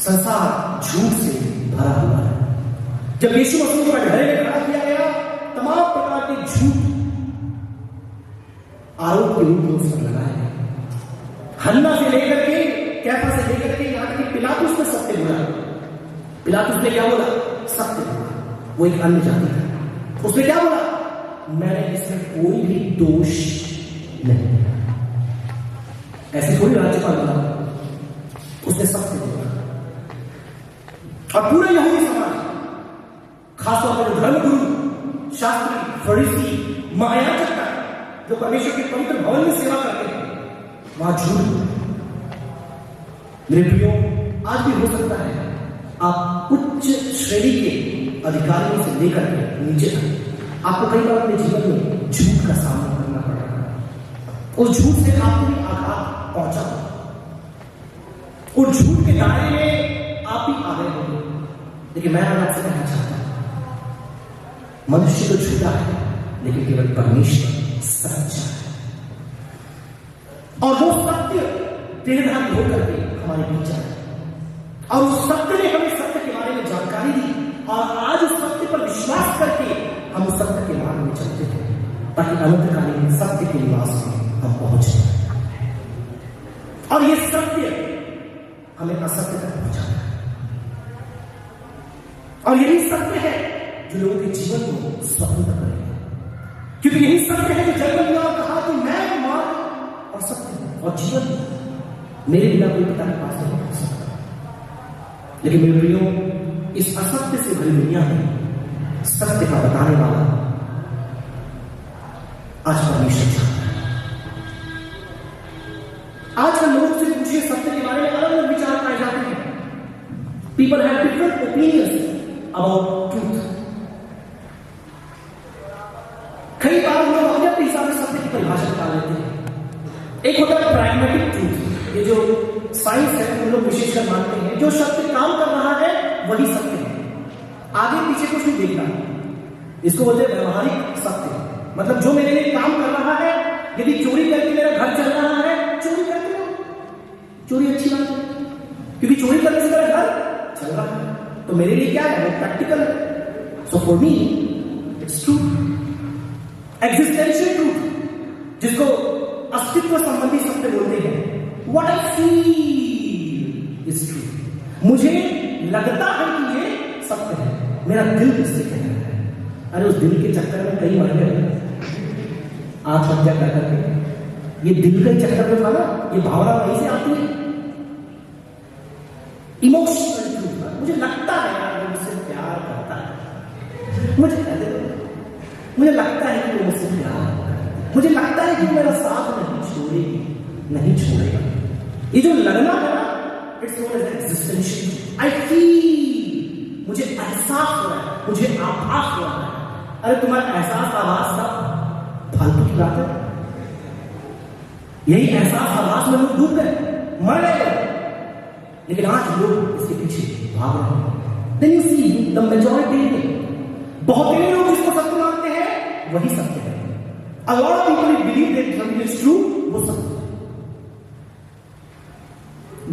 संसार झूठ से भरा हुआ है। जब यीशु मसीह को कटघरे में खड़ा किया गया, तमाम प्रकार के झूठ आरोप के रूप में उस पर लगाए गए। हन्ना से लेकर के, कैफा से लेकर के, यहाँ तक पिलातुस ने सत्य बोला। पिलातुस ने क्या बोला? सत्य बोला। वो एक अन्य जाति था, उसने क्या बोला? मैंने इसमें कोई भी दोष नहीं। ऐसे थोड़ी राज्यपाल था, उसने सत्य बोला। और पूरे यहूदी समाज, खासतौर पर धर्मगुरु, शास्त्री, फरीसी, महायाजक, जो परमेश्वर के पवित्र भवन में सेवा करते हैं, वहां झूठ। मेरे प्रियो, आज भी हो सकता है आप उच्च श्रेणी के अधिकारियों से लेकर के नीचे तक आपको कई बार अपने जीवन में झूठ का सामना करना पड़ा। उस झूठ से आपको भी आघात पहुंचा, उस झूठ के दायरे में आप भी आ गए होंगे। लेकिन मैं आपसे कहना चाहता हूं, मनुष्य तो झूठा है, लेकिन केवल परमेश्वर सच्चा है। और वो सत्य देहधारी होकर के हमारे बीच आए, और उस सत्य ने हमें सत्य के बारे में जानकारी दी, और आज उस सत्य पर विश्वास करके हम उस सत्य के मार्ग में चलते हैं, ताकि अनंतकालीन सत्य के निवास में हम पहुंच जाए। और ये सत्य हमें असत्य तक पहुंचाता है, और यही सत्य है जो लोगों के जीवन को स्वतंत्र करेगा। क्योंकि यही सत्य है कि जब ने कहा कि मैं मार्ग और सत्य और जीवन, मेरे बिना कोई पिता के पास नहीं पहुंच सकता। लेकिन मेरे प्रियो, इस असत्य से भरी दुनिया में सत्य का बताने वाला आज परमेश्वर चाहता है। आज हम लोगों से पूछिए, सत्य के बारे में अलग अलग विचार पाए जाते हैं। People have different opinions about truth. कई बार हम लोग अपने हिसाब से सत्य की परिभाषा निकाल लेते हैं। एक होता है प्रैग्मेटिक ट्रूथ, ये जो साइंस है हम लोग विशेषकर मानते हैं, जो सत्य काम कर रहा है वही सत्य है, आगे पीछे कुछ नहीं देखना। इसको बोलते हैं व्यवहारिक सत्य, मतलब जो मेरे लिए काम कर रहा है। यदि चोरी करके मेरा घर चल रहा है, चोरी करके रहो, चोरी अच्छी बात है, क्योंकि चोरी करने से मेरा घर चल रहा है, तो मेरे लिए क्या है? वो प्रैक्टिकल है। So for me it's true, existential truth, जिसको अस्तित्व संबंधी सत्य बोलते हैं। What I feel is true, मुझे लगता है कि ये सत्य है, मेरा दिल इससे कह रहा है। अरे उस दिल के चक्कर में कई मर गए आत्महत्या कर करके। ये दिल के चक्कर में था ना, ये भावना वहीं से आती है। इमोशनल ट्रूथ, मुझे लगता है यार वो मुझसे प्यार करता है, मुझे लगता है कि वो मुझसे प्यार करता है, मुझे लगता है कि वो मेरा साथ नहीं छोड़ेगा। ये जो लगना है ना, it's known as existential. I feel, मुझे एहसास हो रहा है, मुझे आभास हो रहा है। अरे तुम्हारा एहसास आभास सब फालतू की बात है। यही एहसास आभास में लोग डूब गए, मर गए, लेकिन आज लोग इसके पीछे भाग रहे हैं। Then you see the majority, बहुत ही लोग इसको सत्य मानते हैं, वही सत्य है। A lot of people believe that something is true, वो सत्य है।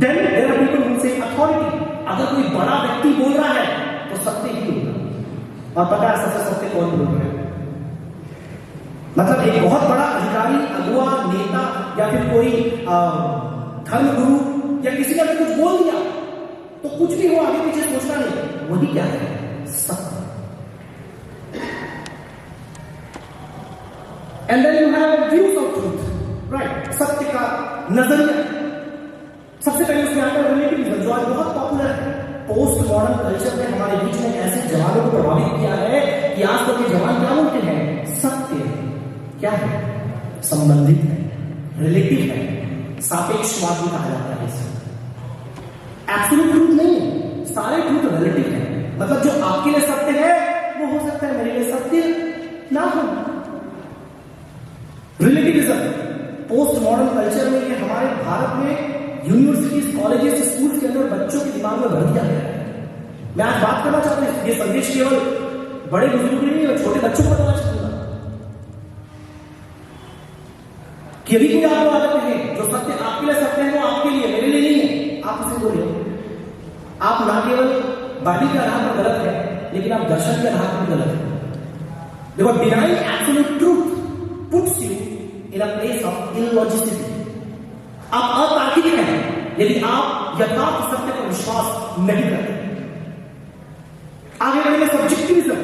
Then there are people who say authority, अगर कोई बड़ा व्यक्ति बोल रहा है तो सत्य ही होगा। और पता है सबसे सत्य कौन बोल रहा है? मतलब एक बहुत बड़ा अधिकारी, अगुआ, नेता या फिर कोई धर्म गुरु या किसी ने भी कुछ बोल दिया तो कुछ भी हो आगे पीछे सोचना नहीं, वही क्या है? सत्य। And then you have views of truth, right? सत्य का नजरिया। सबसे पहले उसमें आता है रिलेटिविज्म, जो आज बहुत पॉपुलर है। पोस्ट मॉडर्न कल्चर ने हमारे बीच में ऐसे जवानों को प्रभावित किया है कि आज तक के जवान क्या बोलते हैं? सत्य क्या है? संबंधित है, रिलेटिव है, सापेक्षवाद भी कहा जाता है इसे। एब्सोल्यूट ट्रूथ नहीं, सारे ट्रूथ रिलेटिव है। मतलब जो आपके लिए सत्य है वो हो सकता है मेरे लिए सत्य ना हो। रिलेटिविज्म पोस्ट मॉडर्न कल्चर में ये हमारे भारत में यूनिवर्सिटीज, कॉलेजेस, स्कूल्स के अंदर बच्चों के दिमाग में भर दिया गया है। मैं आज बात करना चाहता हूं, ये संदेश केवल बड़े बुजुर्ग नहीं है, छोटे बच्चों को बताना चाहूंगा कि यदि कोई आपको आदत है जो सत्य आपके लिए सत्य है वो आपके लिए, मेरे लिए नहीं है, आप उसे बोले। आप ना केवल बाइबल के आधार पर गलत है, लेकिन आप दर्शन के आधार पर गलत है। देखो, denying absolute truth puts you in a place of illogicity. आप अतार्किक हैं यदि आप यथार्थ सत्य पर विश्वास नहीं करते। आगे बढ़ेंगे सब्जेक्टिविज्म,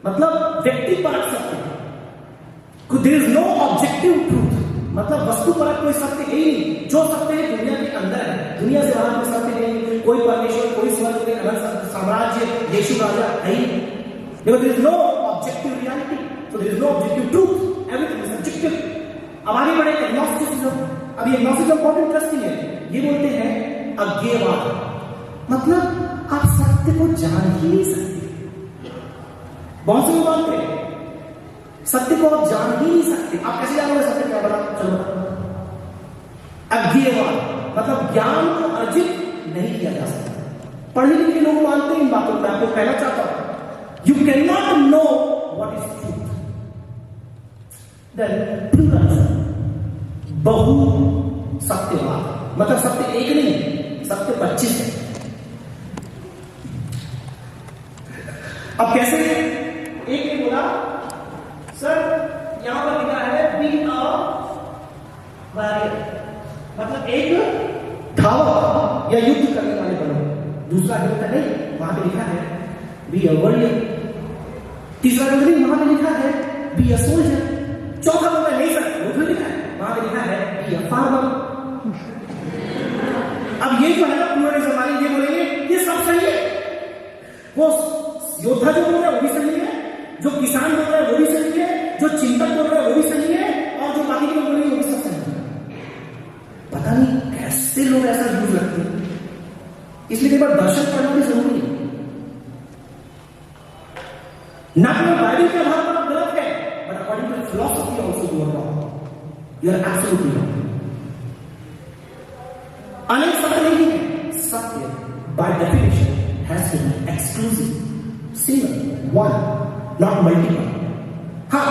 मतलब व्यक्तिपरक सत्य। There is no objective truth, मतलब वस्तुपरक कोई सत्य है ही नहीं। जो सत्य है दुनिया के अंदर है, दुनिया से बाहर कोई सत्य नहीं। कोई परमेश्वर, कोई स्वर्ग, कोई अनंत साम्राज्य, यीशु राजा है ही। देखो, there is no objective reality, so there is no objective truth, everything is subjective. अब आगे बढ़े एग्नोस्टिसिज्म। अब ये एग्नोस्टिसिज्म बहुत इंटरेस्टिंग है। ये बोलते हैं अज्ञेयवाद, मतलब आप सत्य को जान ही नहीं सकते। बहुत से लोग मानते हैं सत्य को आप जान ही नहीं सकते। आप कैसे जानोगे सत्य क्या? बता, चलो। अज्ञेयवाद मतलब ज्ञान को अर्जित नहीं किया जा सकता। पढ़े लिखे लोग मानते हैं इन बातों को। मैं आपको कहना चाहता हूं, you can not know what is truth. Then pluralism, बहु सत्यवाद, मतलब सत्य एक नहीं, सत्य 25 है। अब कैसे? एक ने बोला, सर यहां पर लिखा है बी अ वॉरियर, मतलब एक धावक या युद्ध करने वाले बनो। दूसरा कहता नहीं, वहां पे लिखा है बी अ वॉरियर। तीसरा कहता नहीं, वहां पे लिखा है बी अ सोल्जर। चौथा कहता नहीं सर, वो भी लिखा है, वहां पे लिखा है बी अ फार्मर। अब ये जो है ना प्लूरलिज्म वाले, ये बोलेंगे ये सब सही है। वो योद्धा जो बोल रहा है वो भी सही है, जो किसान बोल रहा है वो भी सही है, जो चिंतक बोल रहा है वो भी सही है, और जो बाकी लोग बोल रहे हैं वो भी सब सही है। पता नहीं कैसे लोग ऐसा यूज रखते हैं। इसलिए कई बार दर्शन करना भी जरूरी है। ना केवल बाइबल के आधार पर गलत है, but according to philosophy also you are wrong. You are absolutely wrong. अनेक सत्य नहीं है। सत्य by definition has to be exclusive, single, one, not multiple. हाँ,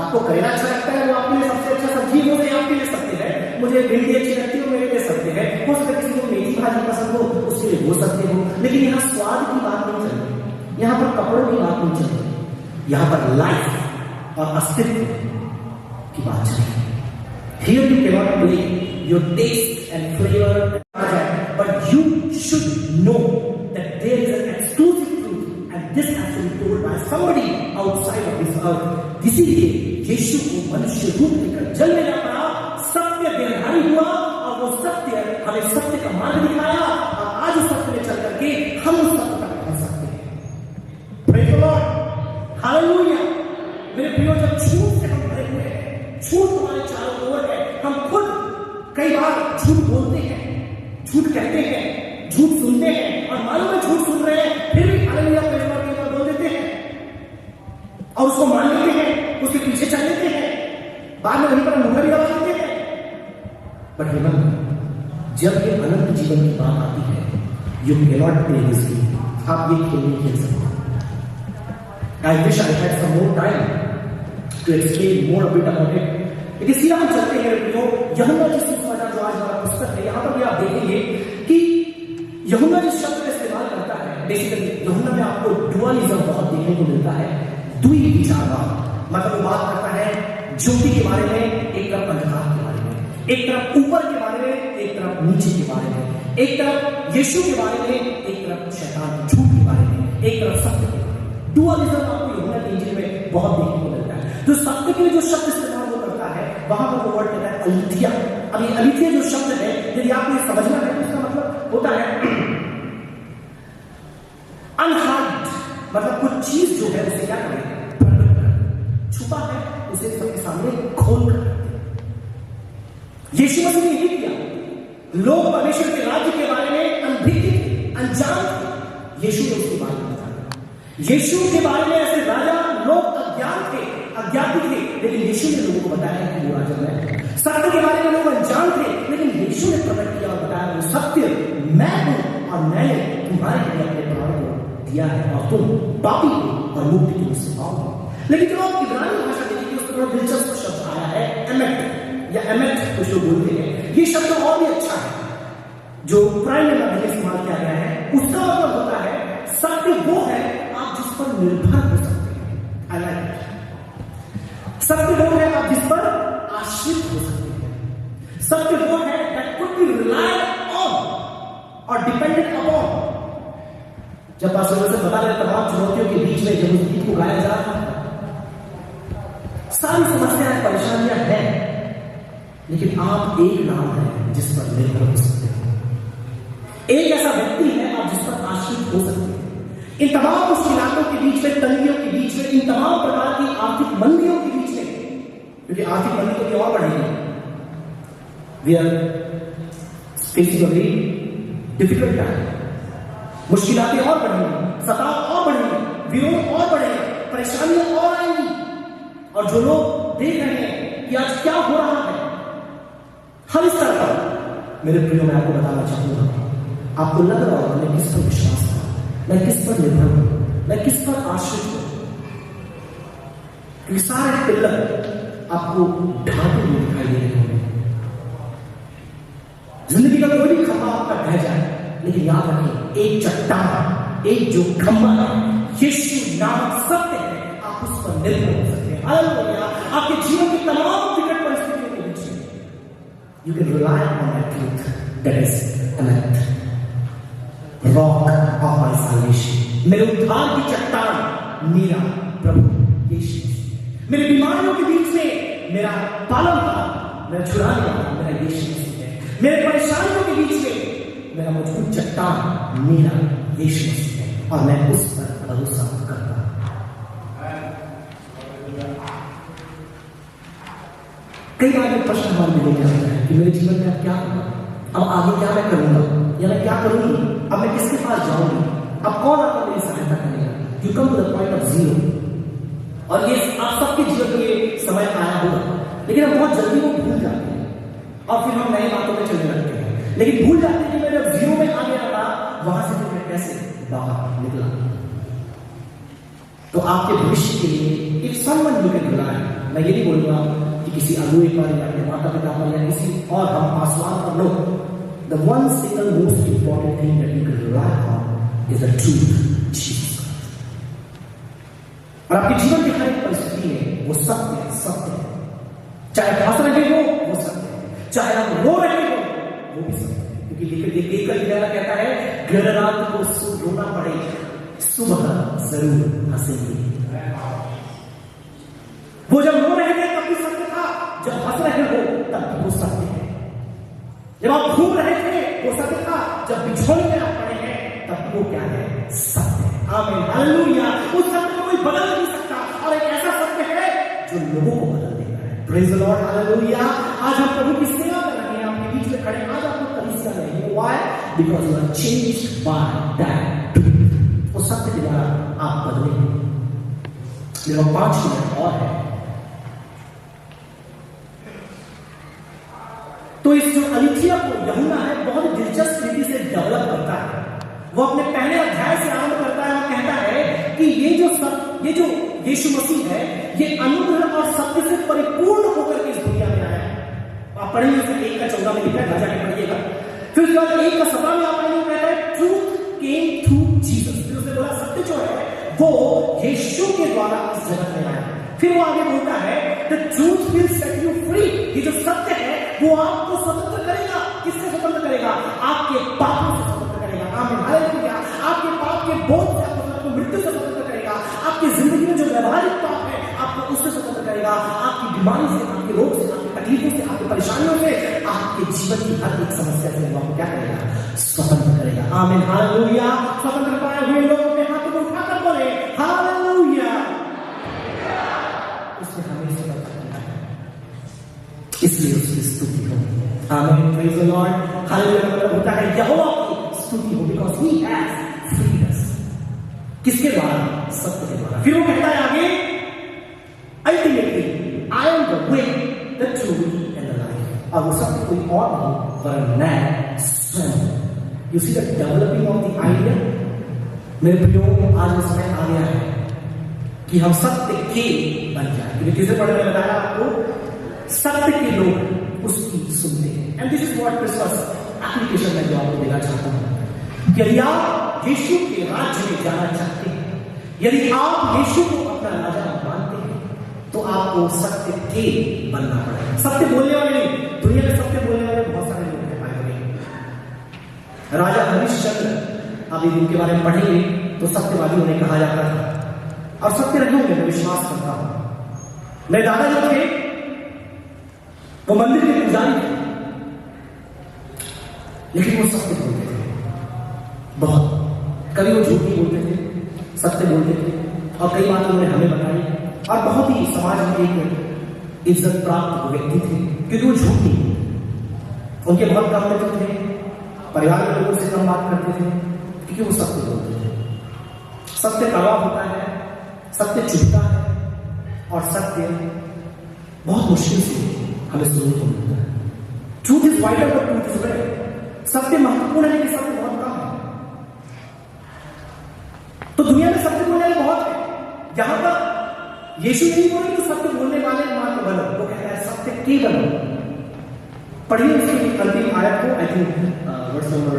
आपको करेला अच्छा लगता है, वो आपके लिए सबसे अच्छा सब्जी हो, आपके लिए सत्य है। मुझे भिंडी अच्छी लगती है, मेरे लिए सत्य है। हो सकता है किसी को मेथी भाजी पसंद हो, उसके लिए वो सत्य हो। लेकिन यहाँ स्वाद की बात नहीं चल रही, यहाँ पर कपड़ों की बात नहीं चल रही, यहाँ पर लाइफ और अस्तित्व की बात चल रही है। Here you cannot play your taste and flavor, but you should know that there is an exclusive truth, and this has to be told by somebody outside of this earth. इसीलिए यीशु को मनुष्य रूप लेकर जन्म लेना पड़ा, सत्य देहधारी हुआ, और वो सत्य हमें सत्य का मार्ग दिखाया, और आज उस सत्य में चल करके हम उस सत्य तक पहुंच सकते हैं। Praise the Lord, hallelujah. मेरे प्रियो, जब झूठ से हम भरे हुए हैं, झूठ हमारे चारों ओर है, हम खुद कई बार झूठ बोलते हैं, झूठ कहते हैं, झूठ सुनते हैं और मालूम है झूठ सुन रहे हैं, फिर भी हालेलुया प्रेज द लॉर्ड बोल देते हैं और उसको मान लेते हैं, उसके पीछे चल लेते हैं, बाद में वहीं पर मुखरी दबा देते हैं। बट रिमेंबर, जब ये अनंत जीवन की बात आती है, you can not play this game. आप ये खेल नहीं खेल सकते। I wish I had some more time to explain more a bit about it. लेकिन सीधा हम चलते हैं यूहन्ना जिस सुसमाचार जो आज हमारा पुस्तक है, यहां पर भी आप देखेंगे कि यूहन्ना जिस शब्द का इस्तेमाल करता है, बेसिकली यूहन्ना में आपको डुअलिज्म बहुत देखने को मिलता है। द्वि विचारवाद, मतलब वो बात करता है ज्योति के बारे में, एक तरफ अंधकार के बारे में, एक तरफ ऊपर के बारे में, एक तरफ नीचे के बारे में, एक तरफ यीशु के बारे में, एक तरफ शैतान झूठ के बारे में, एक तरफ सत्य के बारे में। डुअलिज्म आपको यूहन्ना की इंजील में बहुत देखने को मिलता है। तो सत्य के लिए जो शब्द इस्तेमाल वो करता है, वहां पर वो वर्ड कहता है अलिथिया। अब ये अलिथिया जो शब्द है, यदि आपको ये समझना है तो इसका मतलब होता है अनहार्ड, मतलब कुछ चीज जो है उसे क्या करें, छुपा है उसे सबके सामने खोल कर। यीशु मसीह ने यही किया। लोग परमेश्वर के राज्य के बारे में अनभिज्ञ, अनजान थे, यीशु ने उसके बारे में बताया। यीशु के बारे में ऐसे राजा लोग अज्ञात थे, लेकिन यीशु ने लोगों को बताया कि वो राजा है। सत्य के बारे में लोग अनजान थे, लेकिन यीशु ने प्रकट किया और बताया वो सत्य मैं हूं और मैंने तुम्हारे लिए अपने प्राण को दिया है और तुम पापी हो और मुक्ति तुम से पाओगे। लेकिन जब आप इब्रानी भाषा देखिए, उसमें बड़ा दिलचस्प शब्द आया है एमेट, या एमेट कुछ लोग बोलते हैं। ये शब्द और भी अच्छा है जो प्राइम में इस्तेमाल किया गया है। उसका मतलब होता है सत्य वो है आप जिस पर निर्भर हो सकते हैं। सत्य वो है आप जिस पर आश्रित हो सकते हैं। सत्य वो है that could be relied on और dependent upon। जब पास्टर से बता रहे तमाम चुनौतियों के बीच में जब उस गीत को गाया जा रहा था, सारी समस्याएं परेशानियां हैं, लेकिन आप एक नाम है जिस पर निर्भर हो सकते हैं। एक ऐसा व्यक्ति है आप जिस पर आश्रित हो सकते हैं। इन तमाम मुश्किलों के बीच में, तंगियों के बीच में, इन तमाम प्रकार की आर्थिक मंदियों के बीच में, क्योंकि आर्थिक मंदी तो और बढ़ेगी, we are facing a very difficult time. मुश्किलातें और बढ़ेंगी, सताव और बढ़ेंगे, विरोध और बढ़ेगा, परेशानियां और आएंगी। और जो लोग देख रहे हैं कि आज क्या हो रहा है हर इस तरह पर, मेरे प्रियो मैं आपको बताना चाहूंगा, आपको लग रहा होगा मैं किस पर विश्वास करूं, मैं किस पर निर्भर हूं, मैं किस पर आश्रित हूं। क्योंकि सारे पिलर आपको ढांके हुए दिखाई दे रहे होंगे। जिंदगी का कोई भी खंभा आपका ढह जाए, लेकिन याद रखिए एक चट्टान, एक जो खंभा है, यीशु नामक सत्य है, आप उस पर निर्भर हो सकते हैं। हालेलुया। आपके जीवन की तमाम विकट परिस्थितियों के बीच में you can rely on that truth that is Anant rock of my salvation. मेरे उद्धार की चट्टान मेरा प्रभु यीशु। मेरे बीमारियों के बीच में मेरा पालनहार, मेरा छुड़ाने वाला मेरा यीशु मसीह है। मेरे परेशानियों के बीच में मेरा मजबूत चट्टान मेरा यीशु मसीह है और मैं उस पर भरोसा करता हूं। कई बार ये प्रश्न हमारे दिलों में आता है कि मेरे जीवन में अब क्या होगा, अब आगे क्या मैं करूंगा या मैं क्या करूंगी, अब मैं किसके पास जाऊंगी, अब कौन आपको मेरी सहायता करेगा। You come to the point of zero. और ये आप सबके जीवन में ये समय आया होगा, लेकिन हम बहुत जल्दी वो भूल जाते हैं और फिर हम नए बातों में चलने लगते हैं। लेकिन भूल जाते हैं कि मैं जब जीरो में आ गया था, वहां से फिर मैं कैसे बाहर निकला। तो आपके भविष्य के लिए एक सम्मान यू कैन रिलाई। मैं ये नहीं बोलूंगा कि किसी अगुए पर या अपने माता पिता पर या किसी और हम पासवान पर लो। The one single most important thing that you can rely on is the truth Jesus. और आपके जीवन की हर एक परिस्थिति में वो सत्य है, सत्य है। चाहे हंस रहे हो वो सत्य है, चाहे आप रो रहे हो वो भी सत्य है। क्योंकि लेकर कहता है घर रात को रोना पड़े, सुबह जरूर हंसेंगे। वो जब रो रहे थे तब भी सत्य था, जब हंस रहे हो तब भी वो सत्य है। जब आप घूम रहे थे वो सत्य था, जब बिछोने में आप पड़े हैं तब वो क्या है, सत्य है। आमीन हालेलुया। उस सत्य को कोई बदल नहीं सकता और एक ऐसा सत्य है जो लोगों को बदल देता है। Praise the Lord hallelujah. आज हम प्रभु की सेवा कर रहे हैं, आपके बीच में खड़े, आज आप लोग कलीसिया में हैं। Why? because you are changed by that truth. वो सत्य के द्वारा आप बदलेंगे। मेरे 5 मिनट और है। तो इस जो अलिथिया को यूहन्ना है बहुत दिलचस्प रीति से डेवलप करता है। वो अपने पहले अध्याय से आरंभ करता है और कहता है कि ये जो यीशु मसीह है, ये अनुग्रह और सत्य से परिपूर्ण होकर के इस दुनिया में आया है। आप पढ़ेंगे उसमें 1:14 में लिखा है, राजा के पढ़िएगा। फिर उसके बाद 1:17 में आप पढ़ेंगे, कहता है ट्रूथ केम थ्रू जीसस। फिर उसने बोला सत्य जो है वो यीशु के द्वारा इस जगत में आया। फिर वो आगे बोलता है the truth will set you free. ये जो सत्य है वो आपको स्वतंत्र करेगा। किससे स्वतंत्र करेगा? आपके पापों से स्वतंत्र करेगा। आमीन, हालेलुया। आपके पाप के बोझ से आपको मृत्यु से स्वतंत्र करेगा। आपकी जिंदगी में जो व्यवहारिक पाप है आपको उससे स्वतंत्र करेगा। आपकी बीमारी से, आपके रोग से, आपकी तकलीफों से, आपकी परेशानियों से, आपके जीवन की हर एक समस्या से वो आपको क्या करेगा? स्वतंत्र करेगा। आमीन, हालेलुया। स्वतंत्र पाए हुए लोग अपने हाथों को उठाकर बोले हालेलुया। उसने हमें स्वतंत्र किया है, इसलिए उसकी स्तुति हो। आमीन, प्रेज द लॉर्ड। हालेलुया मतलब होता है यहोवा की स्तुति हो, बिकॉज़ ही हैज फ्रीड अस। किसके द्वारा? सत्य के द्वारा। फिर वो कहता है आगे, ultimately I am the way, the truth and the life. और वो सत्य कोई और नहीं वरन मैं स्वयं। You see the developing of the idea. मेरे प्रियो, आज वो समय आ गया है कि हम सत्य के बन जाए। किसे पढ़ने में बताया आपको? सत्य के लोग उसकी सुनते हैं। And this is what Christmas application में जो आपको देना चाहता हूं कि यदि आप यीशु के राज्य में जाना चाहते हैं, यदि आप यीशु को अपना राजा मानते हैं, तो आपको सत्य के बनना पड़ेगा। सत्य बोलने वाले नहीं, दुनिया में सत्य बोलने वाले बहुत सारे लोग हैं पाए। राजा हरिश्चंद्र, आप यदि उनके बारे में पढ़ेंगे तो सत्यवादी उन्हें कहा जाता था और सत्य रहे होंगे, मैं विश्वास करता हूं। मेरे दादा जो थे वो मंदिर के पुजारी थे, लेकिन वो सत्य बोलते थे बहुत। कभी वो झूठ नहीं बोलते थे, सत्य बोलते थे। और कई बात उन्होंने हमें बताई और बहुत ही समाज में एक इज्जत प्राप्त व्यक्ति थे, क्योंकि वो झूठ नहीं बोलते। उनके बहुत कम मित्र थे, परिवार के लोगों से कम बात करते थे, क्योंकि वो सत्य बोलते थे। सत्य कड़वा होता है, सत्य चुभता है और सत्य बहुत मुश्किल से हमें सुनने को मिलता है। Truth is vital but truth is rare. सत्य महत्वपूर्ण है, लेकिन सत्य बहुत कम है। तो दुनिया में सत्य बोलने वाले बहुत है। जहां पर यीशु नहीं बोले तो सत्य बोलने वाले मात्र बनो। वो कहता है सत्य के बनो। पढ़िए उसकी अंतिम आयत को, आई थिंक वर्स नंबर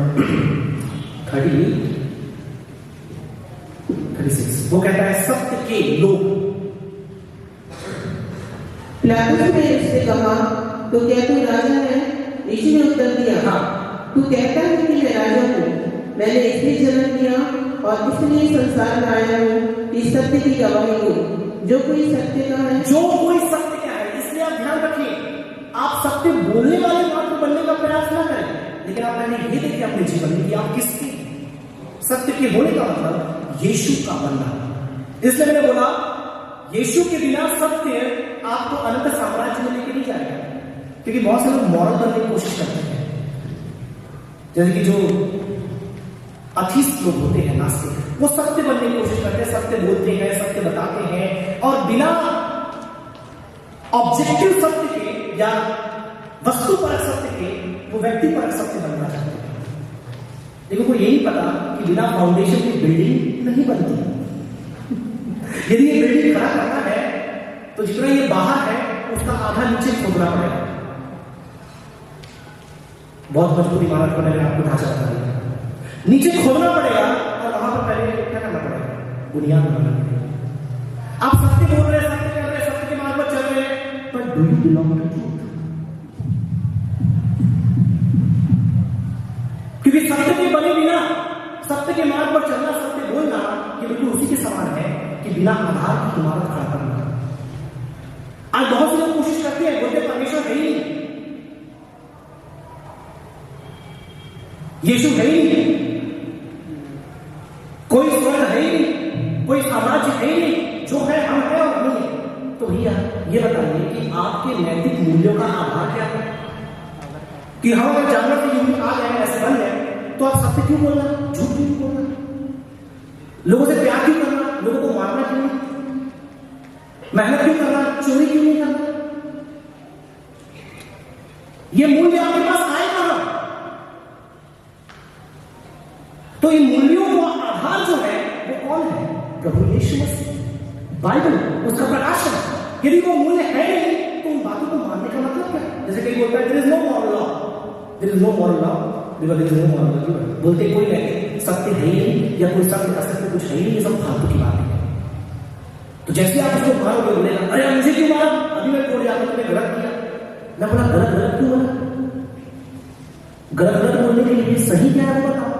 36। वो कहता है सत्य के लोग। पिलातुस ने उससे कहा, तो क्या तू राजा है? यीशु ने उत्तर दिया, हाँ। तू कहता है कि मैं राजा हूँ। मैंने इसलिए जन्म लिया और इसलिए संसार में आया हूँ कि सत्य की गवाही हो। जो कोई सत्य का है, जो कोई सत्य का है। इसलिए आप ध्यान रखिए, आप सत्य बोलने वाले मात्र बनने का प्रयास ना करें, लेकिन आप मैंने ये देखिए अपने जीवन में कि आप किसके सत्य के होने का मतलब यीशु का बनना। इसलिए मैंने बोला यीशु के बिना सत्य आपको अनंत साम्राज्य में लेके नहीं जाएगा। क्योंकि बहुत से लोग मॉरल बनने की कोशिश करते हैं, जैसे कि जो अथीस्ट लोग होते हैं, नास्तिक, वो सत्य बनने की कोशिश करते हैं, सत्य बोलते हैं, सत्य बताते हैं, और बिना ऑब्जेक्टिव सत्य के या वस्तुपरक सत्य के वो व्यक्तिपरक सत्य बनना चाहते हैं। लेकिन को यही पता कि बिना फाउंडेशन की बिल्डिंग नहीं बनती। यदि ये बिल्डिंग खड़ा करना है तो जितना ये बाहर है उसका आधा नीचे खोदना पड़ेगा। बहुत मजबूत इमारत को मैंने आपको ढांचा बता दिया, नीचे खोदना पड़ेगा और वहां पर पहले क्या करना पड़ेगा? बुनियाद बनाना पड़ेगा। आप सत्य बोल रहे हैं, सत्य कर रहे हैं, सत्य के मार्ग पर चल रहे हैं, पर do you belong to truth? क्योंकि सत्य के बने बिना सत्य के मार्ग पर चलना, सत्य बोलना, ये बिल्कुल उसी के समान है कि बिना आधार की इमारत खड़ा करना। आज बहुत से लोग कोशिश करते हैं, बोलते परमेश्वर है ही नहीं, यीशु है ही नहीं, कोई स्वर्ग है ही नहीं, कोई साम्राज्य है ही नहीं, जो है हम है और नहीं। तो भैया ये बताइए कि आपके नैतिक मूल्यों का आधार क्या है? कि हम अगर जानवर से यूं आ गए, ऐसे बन गए, तो आप सत्य क्यों बोलना, झूठ क्यों बोलना, लोगों से प्यार क्यों करना, लोगों को मारना क्यों नहीं, मेहनत क्यों करना, चोरी क्यों नहीं करना? ये मूल्य आपके पास आए कहां? तो इन मूल्यों का आधार जो है वो कौन है? प्रभु यीशु मसीह, बाइबल, उसका प्रकाशन। यदि वो मूल्य है नहीं तो उन बातों को मानने का मतलब क्या? जैसे कई बोलता है there is no moral law, there is no moral law, there is no moral law, बोलते कोई नहीं, सत्य है ही नहीं, या कोई सत्य असत्य कुछ है ही नहीं, ये सब फालतू की बात है। तो जैसे आप उसको मारोगे, बोलेगा अरे मुझे क्यों मारा, अभी मैं बोल रहा हूं तुमने गलत किया। मैं बोला गलत गलत क्यों बोला? गलत गलत बोलने के लिए सही क्या है वो बताओ।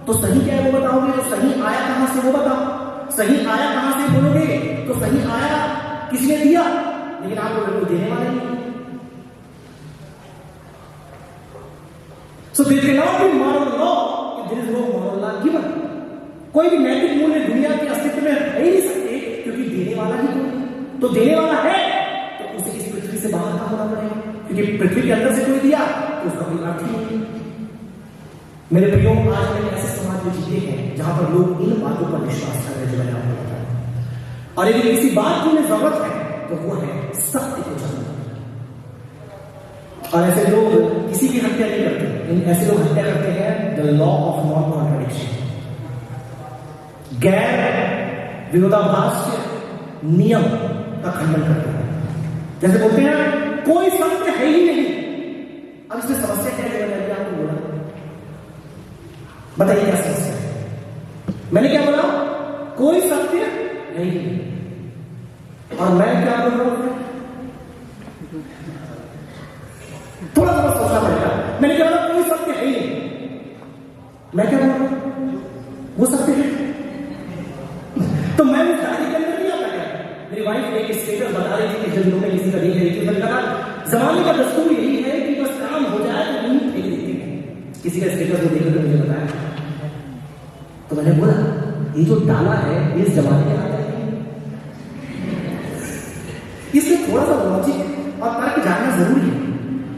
तो सही क्या है वो बताओगे, तो सही आया कहां से वो बताओ। सही आया कहां से बोलोगे तो सही आया किसी ने दिया, लेकिन आप बोलोगे कोई देने वाला नहीं। So there can not be moral law if there is no moral law given. कोई भी नैतिक मूल्य दुनिया के अस्तित्व में रह ही नहीं सकते, क्योंकि देने वाला ही कोई। तो देने वाला है तो उसे इस पृथ्वी से बाहर का होना पड़ेगा, क्योंकि पृथ्वी के अंदर से कोई दिया तो उसका कोई अर्थ ही नहीं। मेरे प्रियो, आज मैंने ऐसे समाज में जीते हैं जहां पर लोग इन बातों पर विश्वास कर रहे हैं जो मैंने आपको बताया। और यदि किसी बात की उन्हें जरूरत है तो वो है सत्य को जानना। और ऐसे लोग किसी की हत्या नहीं करते, ऐसे लोग हत्या करते हैं the law of non contradiction, गैर विरोधाभास नियम का खंडन करते हैं। जैसे बोलते हैं कोई सत्य है ही नहीं। अब इसमें समस्या क्या है, मैंने आपको बोला, बताइए क्या समस्या है? मैंने क्या बोला? कोई सत्य है ही नहीं। और मैं क्या बोल रहा हूं? थोड़ा थोड़ा सोचना पड़ेगा। मैंने क्या बोला? कोई सत्य है ही नहीं। मैं क्या बोल रहा हूं? वो सत्य है। तो मैं उस डायरी के अंदर नहीं आता क्या? मेरी वाइफ एक स्टेटस बता रही थी कि जब में किसी का देख रही थी, मैंने कहा जमाने का दस्तूर यही है कि बस काम हो जाए तो नहीं फेंक देते हैं। किसी का स्टेटस को देखकर मुझे बताया, तो मैंने बोला ये जो डाला है ये इस जमाने के आता है। इसलिए थोड़ा सा लॉजिक और तर्क जानना जरूरी है,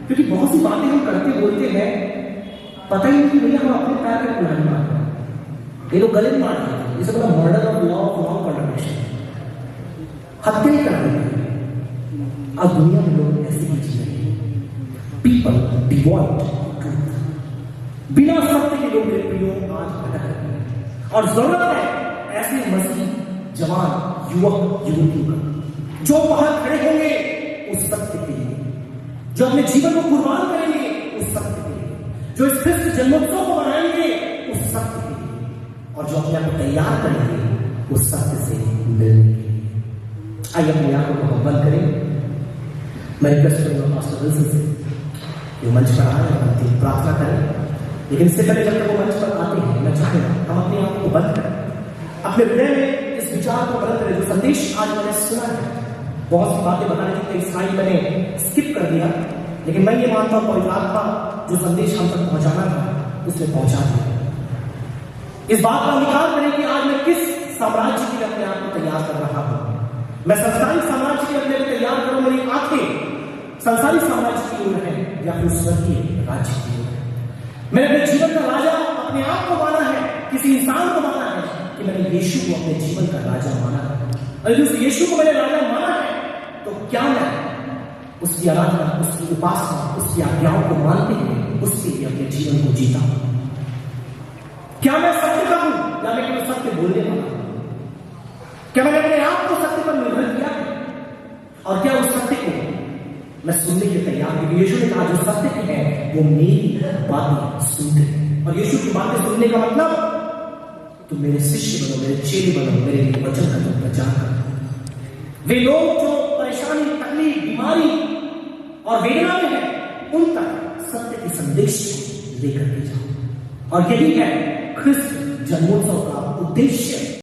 क्योंकि बहुत सी बातें हम करते बोलते हैं, पता ही नहीं कि भैया हम अपने पैर पे कुल्हाड़ी मारते हैं। ये लोग गले में मारते हैं, इसे बोला murder of law of non contradiction, हत्या ही कर रहे हैं। अब दुनिया में लोग ऐसे ही जी रहे हैं, पीपल डिवॉइड ट्रूथ, बिना सत्य के लोग मेरे प्रियो आज भटक रहे हैं। और जरूरत है ऐसे मसीह जवान युवक युवतियों का जो बाहर खड़े होंगे उस सत्य के लिए, जो अपने जीवन को कुर्बान करेंगे उस सत्य के लिए, जो इस ख्रिस्त जन्मोत्सव को मनाएंगे उस सत्य के लिए, और जो अपने आप को तैयार करेंगे उस सत्य से मिलने के लिए। आइए अपने आंखों को बंद करें। मैं रिक्वेस्ट करूंगा मास्टर विल्सन से ये मंच पर आए और अंतिम प्रार्थना करें। लेकिन इससे पहले जब तक वो मंच पर आते हैं, मैं चाहूंगा हम अपने आप को बंद करें, अपने हृदय में इस विचार को बंद करें। जो संदेश आज मैंने सुना है, बहुत सी बातें बताने की कई स्लाइड मैंने स्किप कर दिया, लेकिन मैं ये मानता हूं पवित्र आत्मा जो संदेश हम तक पहुंचाना था उसने पहुंचा दिया। इस बात का अंगीकार करें कि आज मैं किस साम्राज्य के लिए अपने आप को तैयार कर रहा हूं। मैं संसारिक साम्राज्य के लिए अपने को तैयार करूं, मेरी आंखें संसारिक साम्राज्य की ओर है या फिर स्वर्गीय राज्य की ओर है। मैंने अपने जीवन का राजा अपने आप को माना है, किसी इंसान को माना है कि मैंने यीशु को अपने जीवन का राजा माना है। और उस यीशु को मैंने राजा माना है तो क्या मैं उसकी आराधना, उसकी उपासना, उसकी आज्ञाओं को मानते हुए उसके लिए अपने जीवन को जीता हूं? क्या मैं सत्य का हूं या मैं केवल सत्य बोलने वाला हूं? क्या मैंने अपने आप को सत्य पर निर्भर किया है? और क्या उस सत्य को मैं सुनने के तैयार हूं? यीशु ने कहा जो सत्य की है वो मेरी बातें सुनते हैं। और यीशु की बातें सुनने का मतलब तुम मेरे शिष्य बनो, मेरे चेले बनो, मेरे वचन का तुम प्रचार करो। वे लोग जो परेशानी, तकलीफ, बीमारी और वेदना में है उन तक सत्य के संदेश लेकर के जाओ। और यही है ख्रिस्त जन्मोत्सव का उद्देश्य।